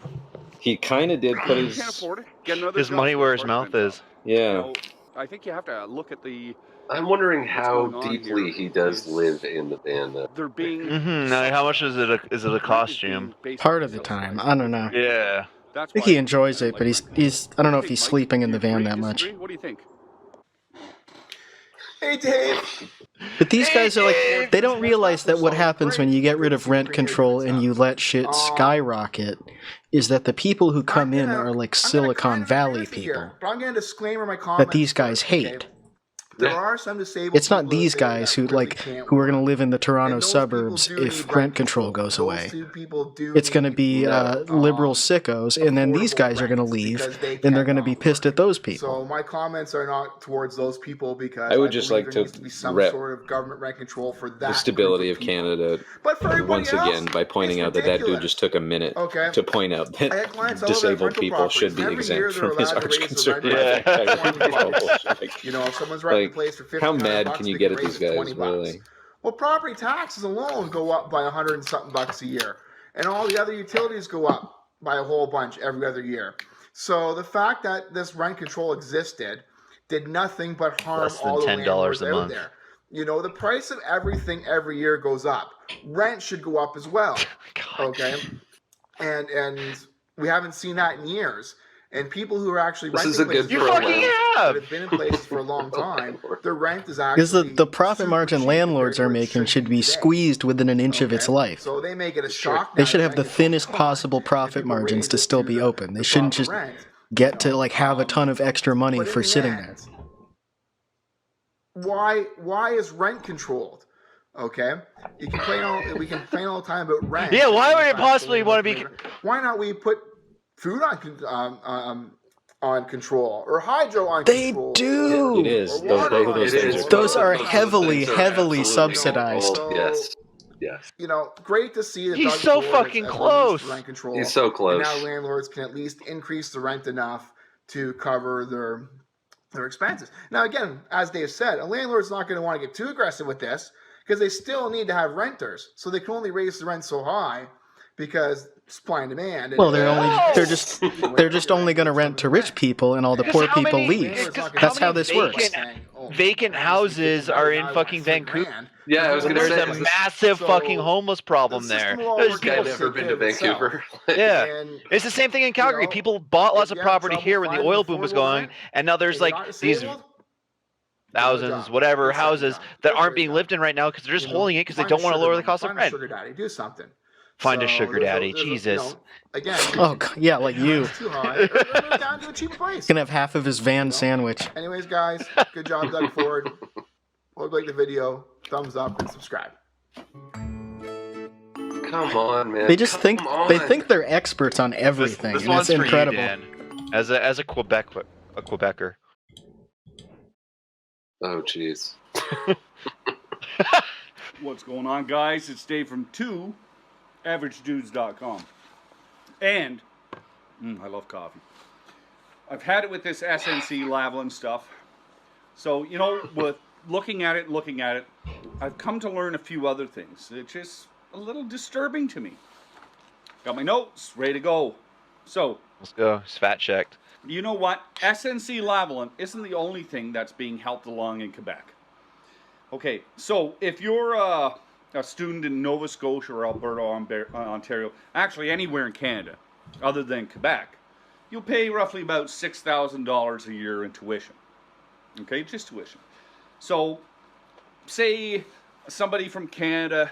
He kind of did put his money where his mouth is. Yeah. I think you have to look at the... I'm wondering how deeply he does live in the van, though. They're being... How much is it a costume? Part of the time. I don't know. Yeah. I think he enjoys it, but he's I don't know if he's sleeping in the van that much. What do you think? Hey, Dave! But these guys are like, they don't realize that what happens when you get rid of rent control and you let shit skyrocket is that the people who come in are like Silicon Valley people But I'm going to disclaimer my comments that these guys hate. There are some disabled It's not these guys who are going to live in the Toronto suburbs if rent control goes away. It's going to be liberal sickos, and then these guys are going to leave, and they're going to be pissed at those people. So my comments are not towards those people because I would just like there to needs to be some sort of government rent control for that. The stability of Canada. But for once again, by pointing out that dude just took a minute to point out that disabled people should be exempt from his arch conservative. You know, if someone's renting a place for $50, how mad can you get at these guys, really? Well, property taxes alone go up by $100 and something bucks a year, and all the other utilities go up by a whole bunch every other year. So the fact that this rent control existed did nothing but harm all the landlords out there. You know, the price of everything every year goes up. Rent should go up as well. Okay, and we haven't seen that in years. And people who are actually renting places that have been in places for a long time, their rent is actually... Because the profit margin landlords are making should be squeezed within an inch of its life. So they make it a shock. They should have the thinnest possible profit margins to still be open. They shouldn't just get to like have a ton of extra money for sitting there. Why is rent controlled? Okay, we can complain all the time about rent. Yeah, why would it possibly want to be? Why not we put food on control or hydro on They control? do. It is. Those are heavily subsidized. Yes. Yes. You know, great to see that He's Doug so Ford fucking has close. released rent control. He's so close. And now landlords can at least increase the rent enough to cover their expenses. Now, again, as Dave said, a landlord's not going to want to get too aggressive with this because they still need to have renters. So they can only raise the rent so high because supply and demand. Well, they're just only going to rent to rich people, and all the poor people leave. That's how this works. Vacant houses are in fucking Vancouver. Yeah, I was going to say there's a massive fucking homeless problem there. I've never been to Vancouver. Yeah, it's the same thing in Calgary. People bought lots of property here when the oil boom was going, and now there's like these thousands, whatever, houses that aren't being lived in right now because they're just holding it because they don't want to lower the cost of rent. Sugar daddy, do something. Find a sugar daddy, Jesus. Again, oh yeah, like you. Too high. Move down to a cheaper place. Can have half of his van sandwich. Anyways, guys, good job, Doug Ford. Hope you like the video. Thumbs up and subscribe. Come on, man. They just think they're experts on everything. This and one's it's incredible. for you, Dan. As a Quebecer. Oh, jeez. What's going on, guys? It's Dave from 2averagedudes.com. And I love coffee. I've had it with this SNC Lavalin stuff. So, you know, with looking at it, I've come to learn a few other things. It's just a little disturbing to me. Got my notes, ready to go. So, let's go. It's fat checked. You know what? SNC Lavalin isn't the only thing that's being helped along in Quebec. Okay, so if you're a student in Nova Scotia or Alberta, Ontario, actually anywhere in Canada other than Quebec, you'll pay roughly about $6,000 a year in tuition. Okay, just tuition. So, say somebody from Canada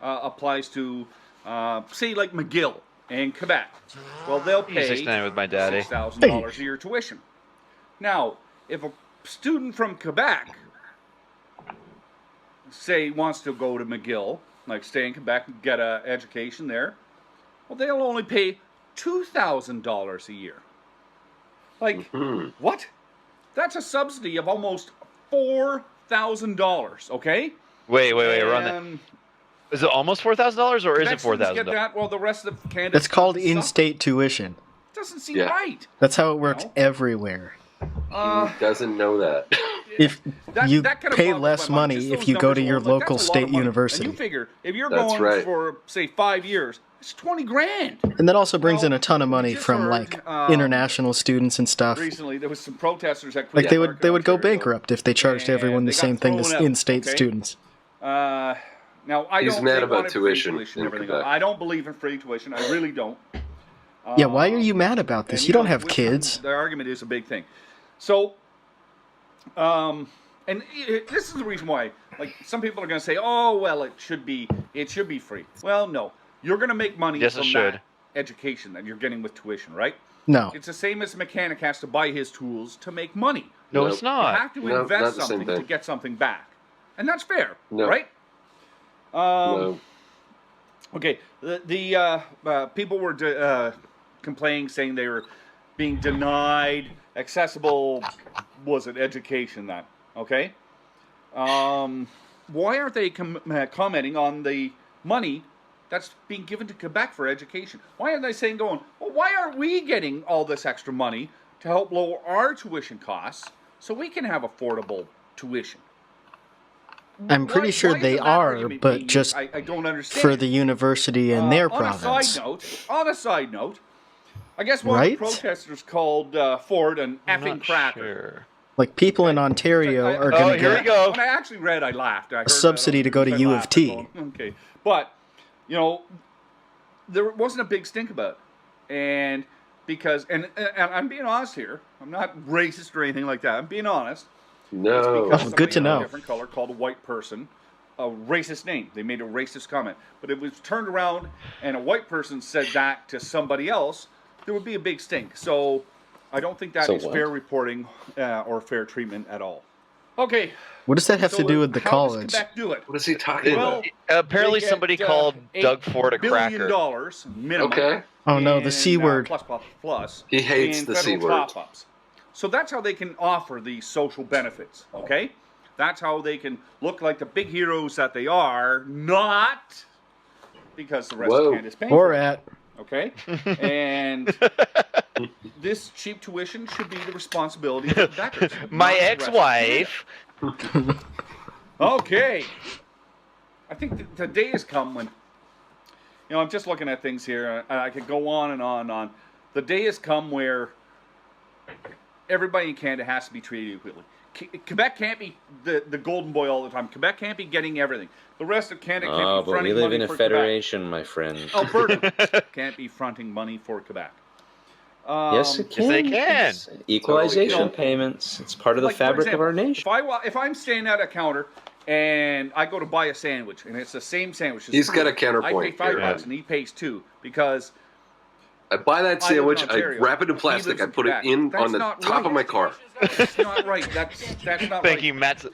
applies to, say, like McGill in Quebec. Well, they'll pay with my daddy. $6,000 a year tuition. Now, if a student from Quebec, say, wants to go to McGill, like stay in Quebec and get an education there, well, they'll only pay $2,000 a year. Like, what? That's a subsidy of almost $4,000, okay? Wait, run that. Is it almost $4,000 or is it $4,000? Get that? Well, the rest of Canada. It's called in-state tuition. Doesn't seem right. That's how it works everywhere. Who doesn't know that? If you pay less money if you go to your local state university. And you figure, if you're going for, say, 5 years, it's $20,000. And that also brings in a ton of money from like international students and stuff. Recently, there was some protesters that like they would go bankrupt if they charged everyone the same thing as in-state students. Now, He's mad about tuition. I don't believe in free tuition. I really don't. Yeah, why are you mad about this? You don't have kids. The argument is a big thing. So, and this is the reason why. Like, some people are going to say, "Oh, well, it should be free." Well, no, you're going to make money from that education that you're getting with tuition, right? No, it's the same as a mechanic has to buy his tools to make money. No, it's not. You have to invest something to get something back, and that's fair, right? Okay, the people were complaining, saying they were being denied accessible, education, that, okay? Why aren't they commenting on the money that's being given to Quebec for education? Why aren't they saying, well, why aren't we getting all this extra money to help lower our tuition costs so we can have affordable tuition? I'm pretty sure they are, but just I don't understand. For the university in their province. On a side note, I guess one of the protesters called Ford an effing cracker. Sure. Like people in Ontario are going to get when I actually read, I laughed. I heard a subsidy to go to U of T. Okay, but you know, there wasn't a big stink about it, and because and I'm being honest here, I'm not racist or anything like that. I'm being honest. No. Oh, good to know. A different color called a white person, a racist name. They made a racist comment, but it was turned around, and a white person said that to somebody else. There would be a big stink. So I don't think that is fair reporting or fair treatment at all. Okay. What does that have to do with the college? How does Quebec do it? What is he talking about? Apparently somebody called Doug Ford a cracker. $1 billion minimum. Okay. Oh no, the C word. Plus. He hates the C word. So that's how they can offer these social benefits, okay? That's how they can look like the big heroes that they are, not because the rest of Canada's paying for it. Okay? And this cheap tuition should be the responsibility of the Quebecers. My ex-wife. Okay. I think the day has come when, I'm just looking at things here. I could go on and on and on. The day has come where everybody in Canada has to be treated equally. Quebec can't be the golden boy all the time. Quebec can't be getting everything. The rest of Canada can't be fronting money for Quebec. But we live in a federation, my friend. Alberta can't be fronting money for Quebec. Yes, it can. Yes, they can. It's equalization payments. It's part of the fabric of our nation. If I'm standing at a counter and I go to buy a sandwich and it's the same sandwich, He's got a counterpoint. I pay $5 and he pays $2 because I buy that sandwich, I wrap it in plastic, I put it on the top of my car. That's not right. That's not Thank you, Matt.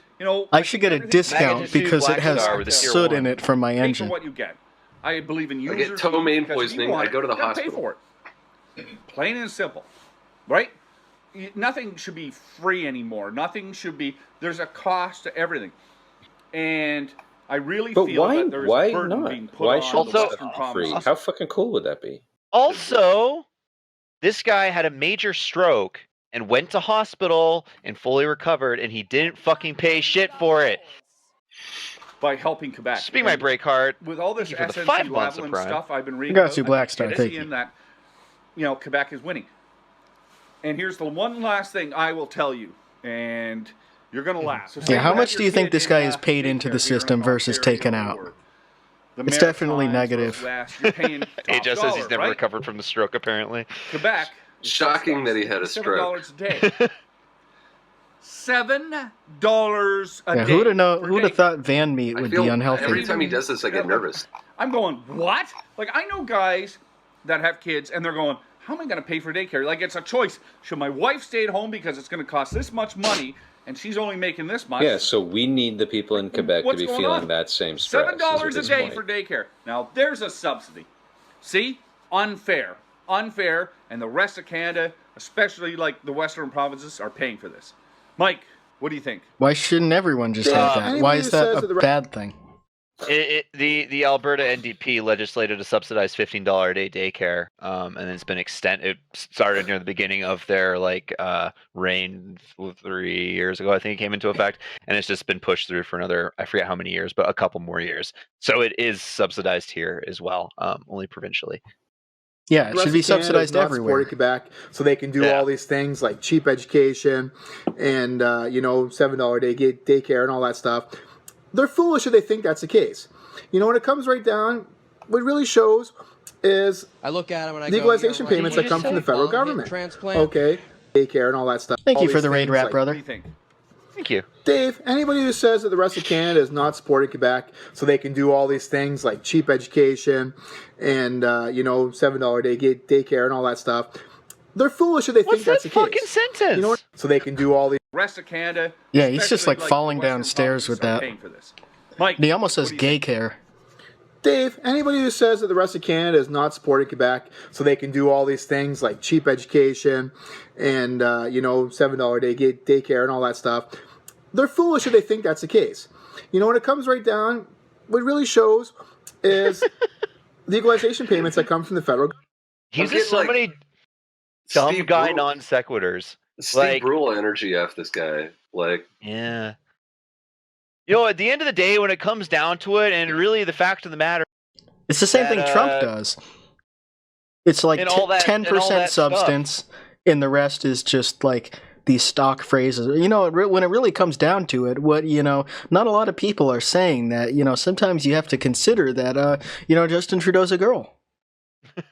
I should get a discount because it has soot in it from my engine. Pay for what you get. I believe in users. I get ptomaine poisoning, I go to the hospital. Pay for it. Plain and simple, right? Nothing should be free anymore. Nothing should be. There's a cost to everything, and I really feel that there's a burden being put on the Western provinces. How fucking cool would that be? Also, this guy had a major stroke and went to hospital and fully recovered, and he didn't fucking pay shit for it. By helping Quebec. Speaking my break hard. With all this SNC Lavalin stuff I've been reading, got you, Black Star. Thank you. That Quebec is winning. And here's the one last thing I will tell you, and you're gonna laugh. So how much do you think this guy is paid into the system versus taken out? It's definitely negative. He just says he's never recovered from the stroke, apparently. Quebec. Shocking that he had a stroke. $7 a day. $7 a day. Who'd have thought van meat would be unhealthy? Every time he does this, I get nervous. I'm going, what? Like, I know guys that have kids, and they're going, how am I going to pay for daycare? Like, it's a choice. Should my wife stay at home because it's going to cost this much money, and she's only making this much? Yeah, so we need the people in Quebec to be feeling that same stress. $7 a day for daycare. Now, there's a subsidy. See? Unfair. Unfair, and the rest of Canada, especially like the western provinces, are paying for this. Mike, what do you think? Why shouldn't everyone just have that? Why is that a bad thing? The Alberta NDP legislated a subsidized $15 a day daycare, and then it's been extended. It started near the beginning of their reign 3 years ago. I think it came into effect, and it's just been pushed through for another, I forget how many years, but a couple more years. So it is subsidized here as well, only provincially. Yeah, it should be subsidized everywhere. Quebec, so they can do all these things like cheap education and $7 a day daycare and all that stuff. They're foolish if they think that's the case. When it comes right down, what it really shows is I look at them and I the equalization payments that come from the federal government. Okay, daycare and all that stuff. Thank you for the raid rap, brother. What do you think? Thank you. Dave, anybody who says that the rest of Canada is not supporting Quebec so they can do all these things like cheap education and, $7 a day daycare and all that stuff, they're foolish if they think that's the case. What's that fucking sentence? So they can do all these... Rest of Canada... Yeah, he's just falling downstairs with that. Mike, he almost says gay care. Dave, anybody who says that the rest of Canada is not supporting Quebec so they can do all these things like cheap education and, $7 a day daycare and all that stuff, they're foolish if they think that's the case. When it comes right down, what it really shows is the equalization payments that come from the federal government. He's just so many dumb guy non sequiturs. Steve Brule energy F this guy. Yeah. At the end of the day, when it comes down to it, and really the fact of the matter, it's the same thing Trump does. It's like 10% substance, and the rest is just like these stock phrases. When it really comes down to it, not a lot of people are saying that. Sometimes you have to consider that. Justin Trudeau's a girl.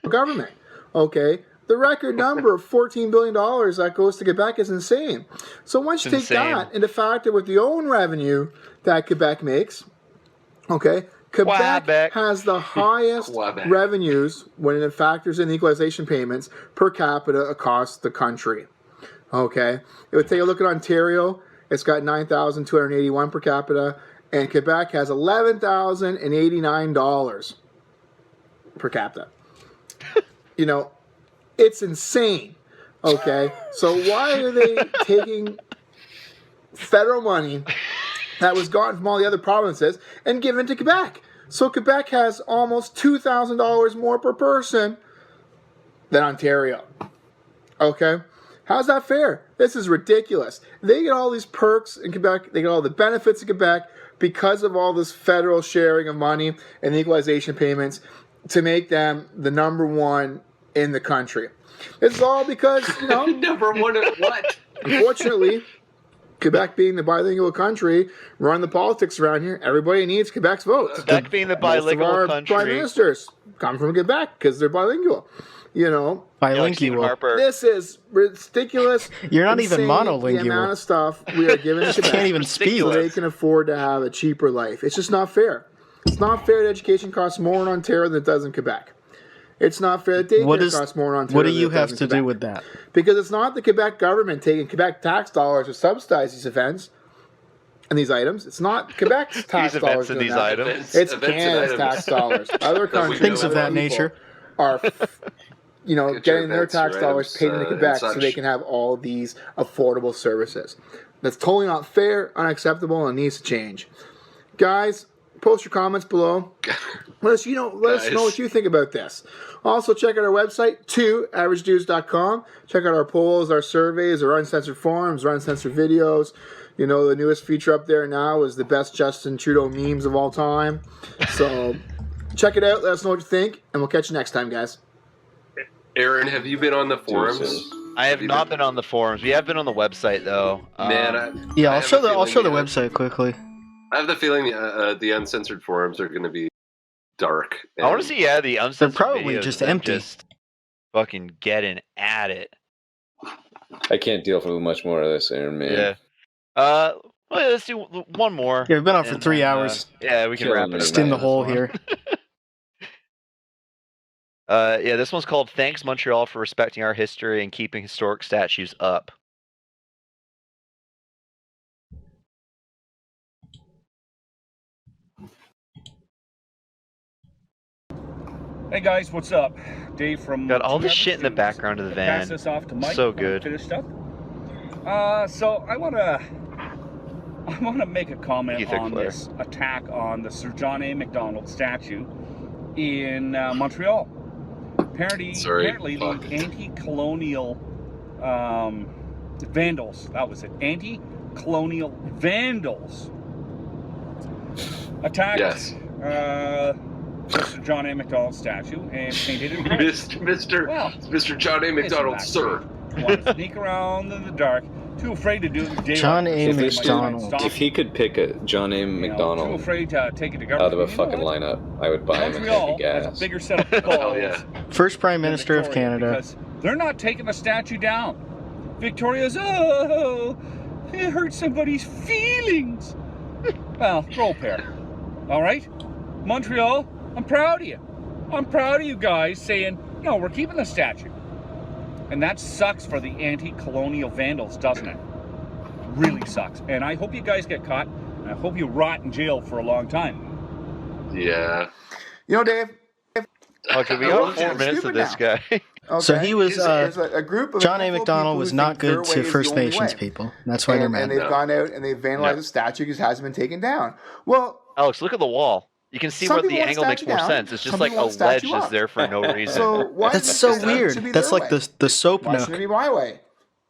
Government, okay. The record number of $14 billion that goes to Quebec is insane. So once you take that into factor with the own revenue that Quebec makes, okay, Quebec has the highest revenues when it factors in equalization payments per capita across the country. Okay, it would take a look at Ontario. It's got $9,281 per capita, and Quebec has $11,089 per capita. It's insane. Okay, so why are they taking federal money that was gotten from all the other provinces and given to Quebec. So Quebec has almost $2,000 more per person than Ontario. Okay? How's that fair? This is ridiculous. They get all these perks in Quebec. They get all the benefits in Quebec because of all this federal sharing of money and equalization payments to make them the number one in the country. This is all because, number one at what? Unfortunately, Quebec being the bilingual country, run the politics around here. Everybody needs Quebec's votes. Quebec being the bilingual country. Prime ministers come from Quebec because they're bilingual. Bilingual. This is ridiculous. You're not even monolingual. The amount of stuff we are giving to Quebec can't even speak. so they can afford to have a cheaper life. It's just not fair. It's not fair that education costs more in Ontario than it does in Quebec. It's not fair that daycare costs more in Ontario. What do you have to do with that? Because it's not the Quebec government taking Quebec tax dollars to subsidize these events and these items. It's not Quebec's tax dollars and these items. It's Canada's tax dollars. Other countries, things of that nature, are getting their tax dollars paid into Quebec so they can have all these affordable services. That's totally not fair, unacceptable, and needs to change. Guys, post your comments below. Let us know what you think about this. Also, check out our website, averagedudes.com. Check out our polls, our surveys, our uncensored forums, our uncensored videos. The newest feature up there now is the best Justin Trudeau memes of all time. So, check it out. Let us know what you think, and we'll catch you next time, guys. Aaron, have you been on the forums? I have not been on the forums. We have been on the website, though. I'll show the website quickly. I have the feeling the uncensored forums are going to be dark. I want to see, the uncensored They're probably videos just empty. Just fucking getting at it. I can't deal with much more of this, Aaron, man. Yeah. Well, let's do one more. Yeah, we've been on for 3 hours. Yeah, we can wrap it up. Just in the hole here. This one's called "Thanks Montreal for Respecting Our History and Keeping Historic Statues Up." Hey guys, what's up? Dave from... Got all the shit in the background of the van. Pass this off to Mike. So good. Finished up. So I want to make a comment on this attack on the Sir John A. Macdonald statue in Montreal. Apparently the anti-colonial vandals, that was it, anti-colonial vandals attacked Mr. John A. Macdonald statue and painted it red. Mr. John A. Macdonald, sir. Want to sneak around in the dark, too afraid to do it in daylight. John A. Macdonald. If he could pick a John A. Macdonald too afraid to take it to out of a fucking lineup, I would buy him a tank of gas. Bigger set of balls. First Prime Minister of Canada. Because they're not taking the statue down. Victoria's, it hurt somebody's feelings. Well, throw a pair. All right? Montreal, I'm proud of you. I'm proud of you guys saying, no, we're keeping the statue. And that sucks for the anti-colonial vandals, doesn't it? Really sucks. And I hope you guys get caught. And I hope you rot in jail for a long time. Yeah. Dave. Okay, we got 4 minutes of this guy. Okay. So he was, a group of John A. Macdonald was not good to First Nations people. That's why they're mad. And they've gone out and they've vandalized the statue because it hasn't been taken down. Well, Alex, look at the wall. You can see where the angle makes more sense. It's just like a ledge that's there for no reason. So that's so weird. That's like the soap nook. Why should it be my way?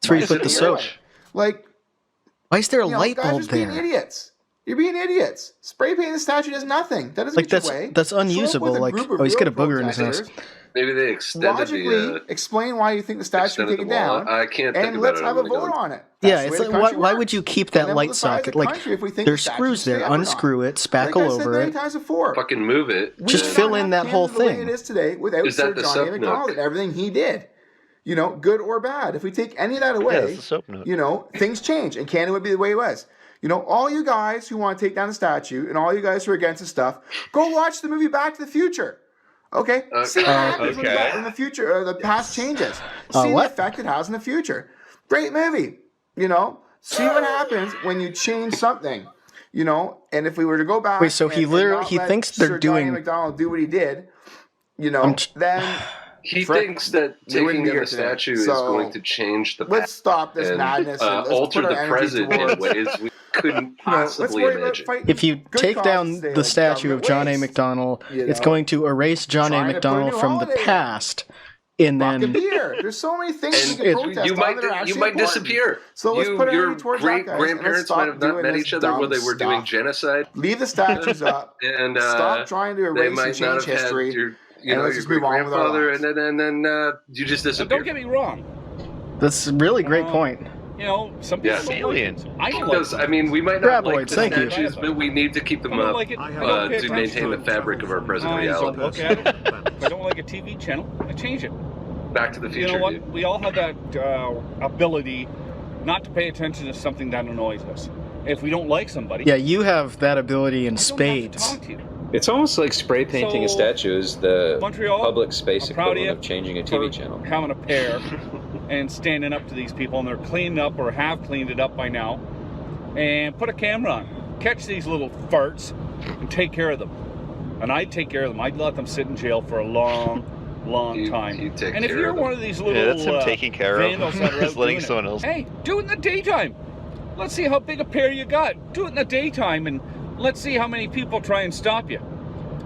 That's where you put the soap. Like, why is there a light guys bulb are being there? idiots. You're being idiots. Spray painting the statue does nothing. That doesn't get your way. That's unusable. Like, he's got a booger in his nose. Maybe they extended logically explain why you think the statue should be taken down. I can't think and let's have a vote on it. Yeah, it's like why would you keep that light socket? Like, there's screws there. Unscrew it, spackle over it. Fucking move it. Just fill in that whole thing. The way it is today without Sir John A. Macdonald and everything he did. Good or bad. If we take any of that away, things change, and Canada would be the way it was. All you guys who want to take down the statue and all you guys who are against the stuff, go watch the movie Back to the Future. Okay? See what happens in the future, or the past changes. See the effect it has in the future. Great movie. See what happens when you change something. And if we were to go back, wait, so he thinks they're doing. Sir John A. Macdonald do what he did. Then he thinks that taking down the statue is going to change the past. Let's stop this madness and alter the present in ways we couldn't possibly imagine. If you take down the statue of John A. McDonnell, it's going to erase John A. McDonnell from the past. And then there's so many things you can protest you might disappear. So let's put your towards great that, guys, grandparents might have not met each other where they were doing genocide. Leave the statues up and stop trying to erase and change history. Your great grandfather, and then you just disappear. Don't get me wrong. That's a really great point. You know, some people aliens. I don't like I mean, we might not like the thank you. statues, but we need to keep them up to maintain the fabric of our present reality. Look at it. If I don't like a TV channel, I change it. Back to the Future. You know what? We all have that ability not to pay attention to something that annoys us. If we don't like somebody, yeah, you have that ability in spades. It's almost like spray painting a statue is the Montreal, public space equivalent of of changing a TV channel. Having a pair and standing up to these people, and they're cleaning up or have cleaned it up by now, and put a camera on, catch these little farts, and take care of them. And I'd take care of them. I'd let them sit in jail for a long time. And if you're one of these little that's him taking care of just letting someone else. Hey, do it in the daytime. Let's see how big a pair you got. Do it in the daytime, and let's see how many people try and stop you.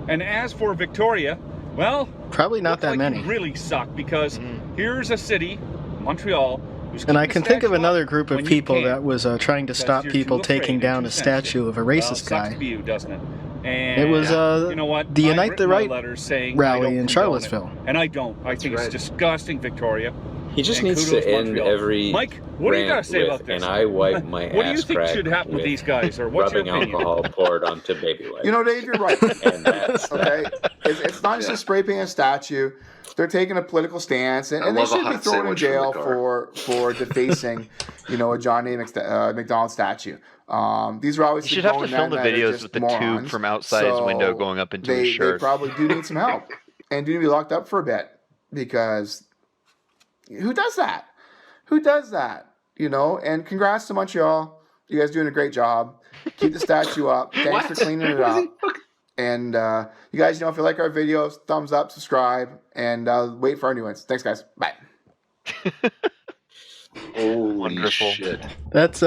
And as for Victoria, well, probably not that many. You really suck, because here's a city, Montreal, and I can think of another group of people that was trying to stop people taking down a statue of a racist guy. Sucks to be you, doesn't it? And it was you know what? the Unite the Right rally in it. Charlottesville. And I don't. I think it's disgusting, Victoria. He just needs to end every Mike, what do you got to say about this? And I wipe my what ass do you think should happen with these guys, or what's rubbing your opinion? alcohol poured onto baby wipes. You know, Dave, you're right. And that's okay. It's not just a spray paint a statue. They're taking a political stance, and they should be thrown in jail for defacing, a John A. McDonald statue. These are obviously you should have to film the videos with the tube from outside his window going up into his shirt. They probably do need some help and do need to be locked up for a bit, because who does that? Who does that? And congrats to Montreal. You guys are doing a great job. Keep the statue up. Thanks for cleaning it up. And you guys, if you like our videos, thumbs up, subscribe, and wait for our new ones. Thanks, guys. Bye. Holy Wonderful. shit. That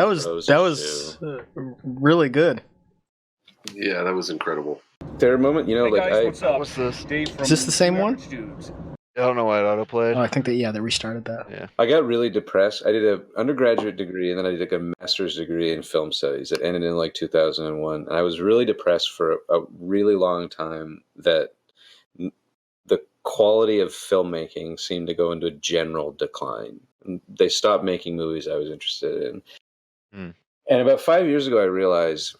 was really good. Yeah, that was incredible. There are moments, Hey guys, what's this? Dave from Is this the same one? I don't know why it autoplayed. Oh, I think they restarted that. Yeah. I got really depressed. I did an undergraduate degree, and then I did a master's degree in film studies that ended in 2001. And I was really depressed for a really long time that the quality of filmmaking seemed to go into a general decline. And they stopped making movies I was interested in. And about 5 years ago, I realized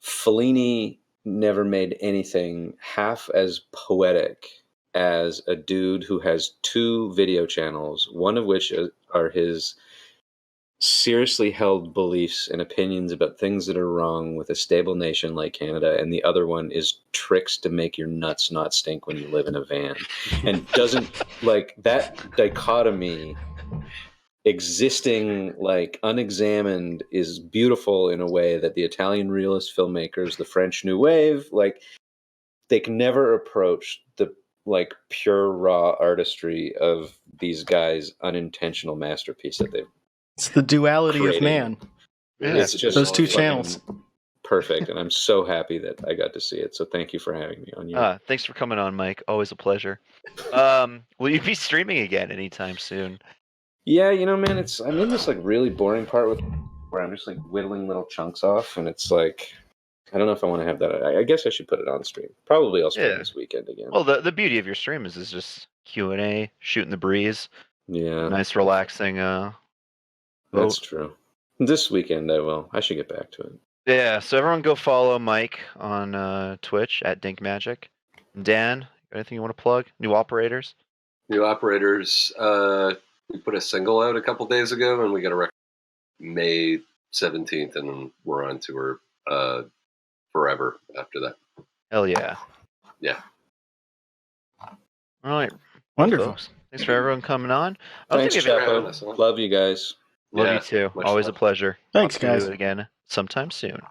Fellini never made anything half as poetic as a dude who has 2 video channels, one of which are his seriously held beliefs and opinions about things that are wrong with a stable nation like Canada, and the other one is tricks to make your nuts not stink when you live in a van. And doesn't that dichotomy existing unexamined is beautiful in a way that the Italian realist filmmakers, the French New Wave, they can never approach the pure raw artistry of these guys' unintentional masterpiece that they've It's the duality created. of man. Yeah, it's just those 2 channels. Perfect, and I'm so happy that I got to see it. So thank you for having me on your. Thanks for coming on, Mike. Always a pleasure. Will you be streaming again anytime soon? Yeah, man, I'm in this really boring part where I'm just whittling little chunks off, and it's I don't know if I want to have that. I guess I should put it on stream. Probably I'll stream this weekend again. Well, the beauty of your stream is just Q&A, shooting the breeze. Yeah. Nice, relaxing. That's true. This weekend I will. I should get back to it. Yeah, so everyone go follow Mike on Twitch at DinkMagic. Dan, anything you want to plug? New operators? New operators. We put a single out a couple days ago, and we got a record May 17th, and we're on tour forever after that. Hell yeah. Yeah. All right. Wonderful. Folks. Thanks for everyone coming on. Thanks, Chapo. Love you guys. Love you too. Always a pleasure. Thanks, Hope to guys. do it again sometime soon.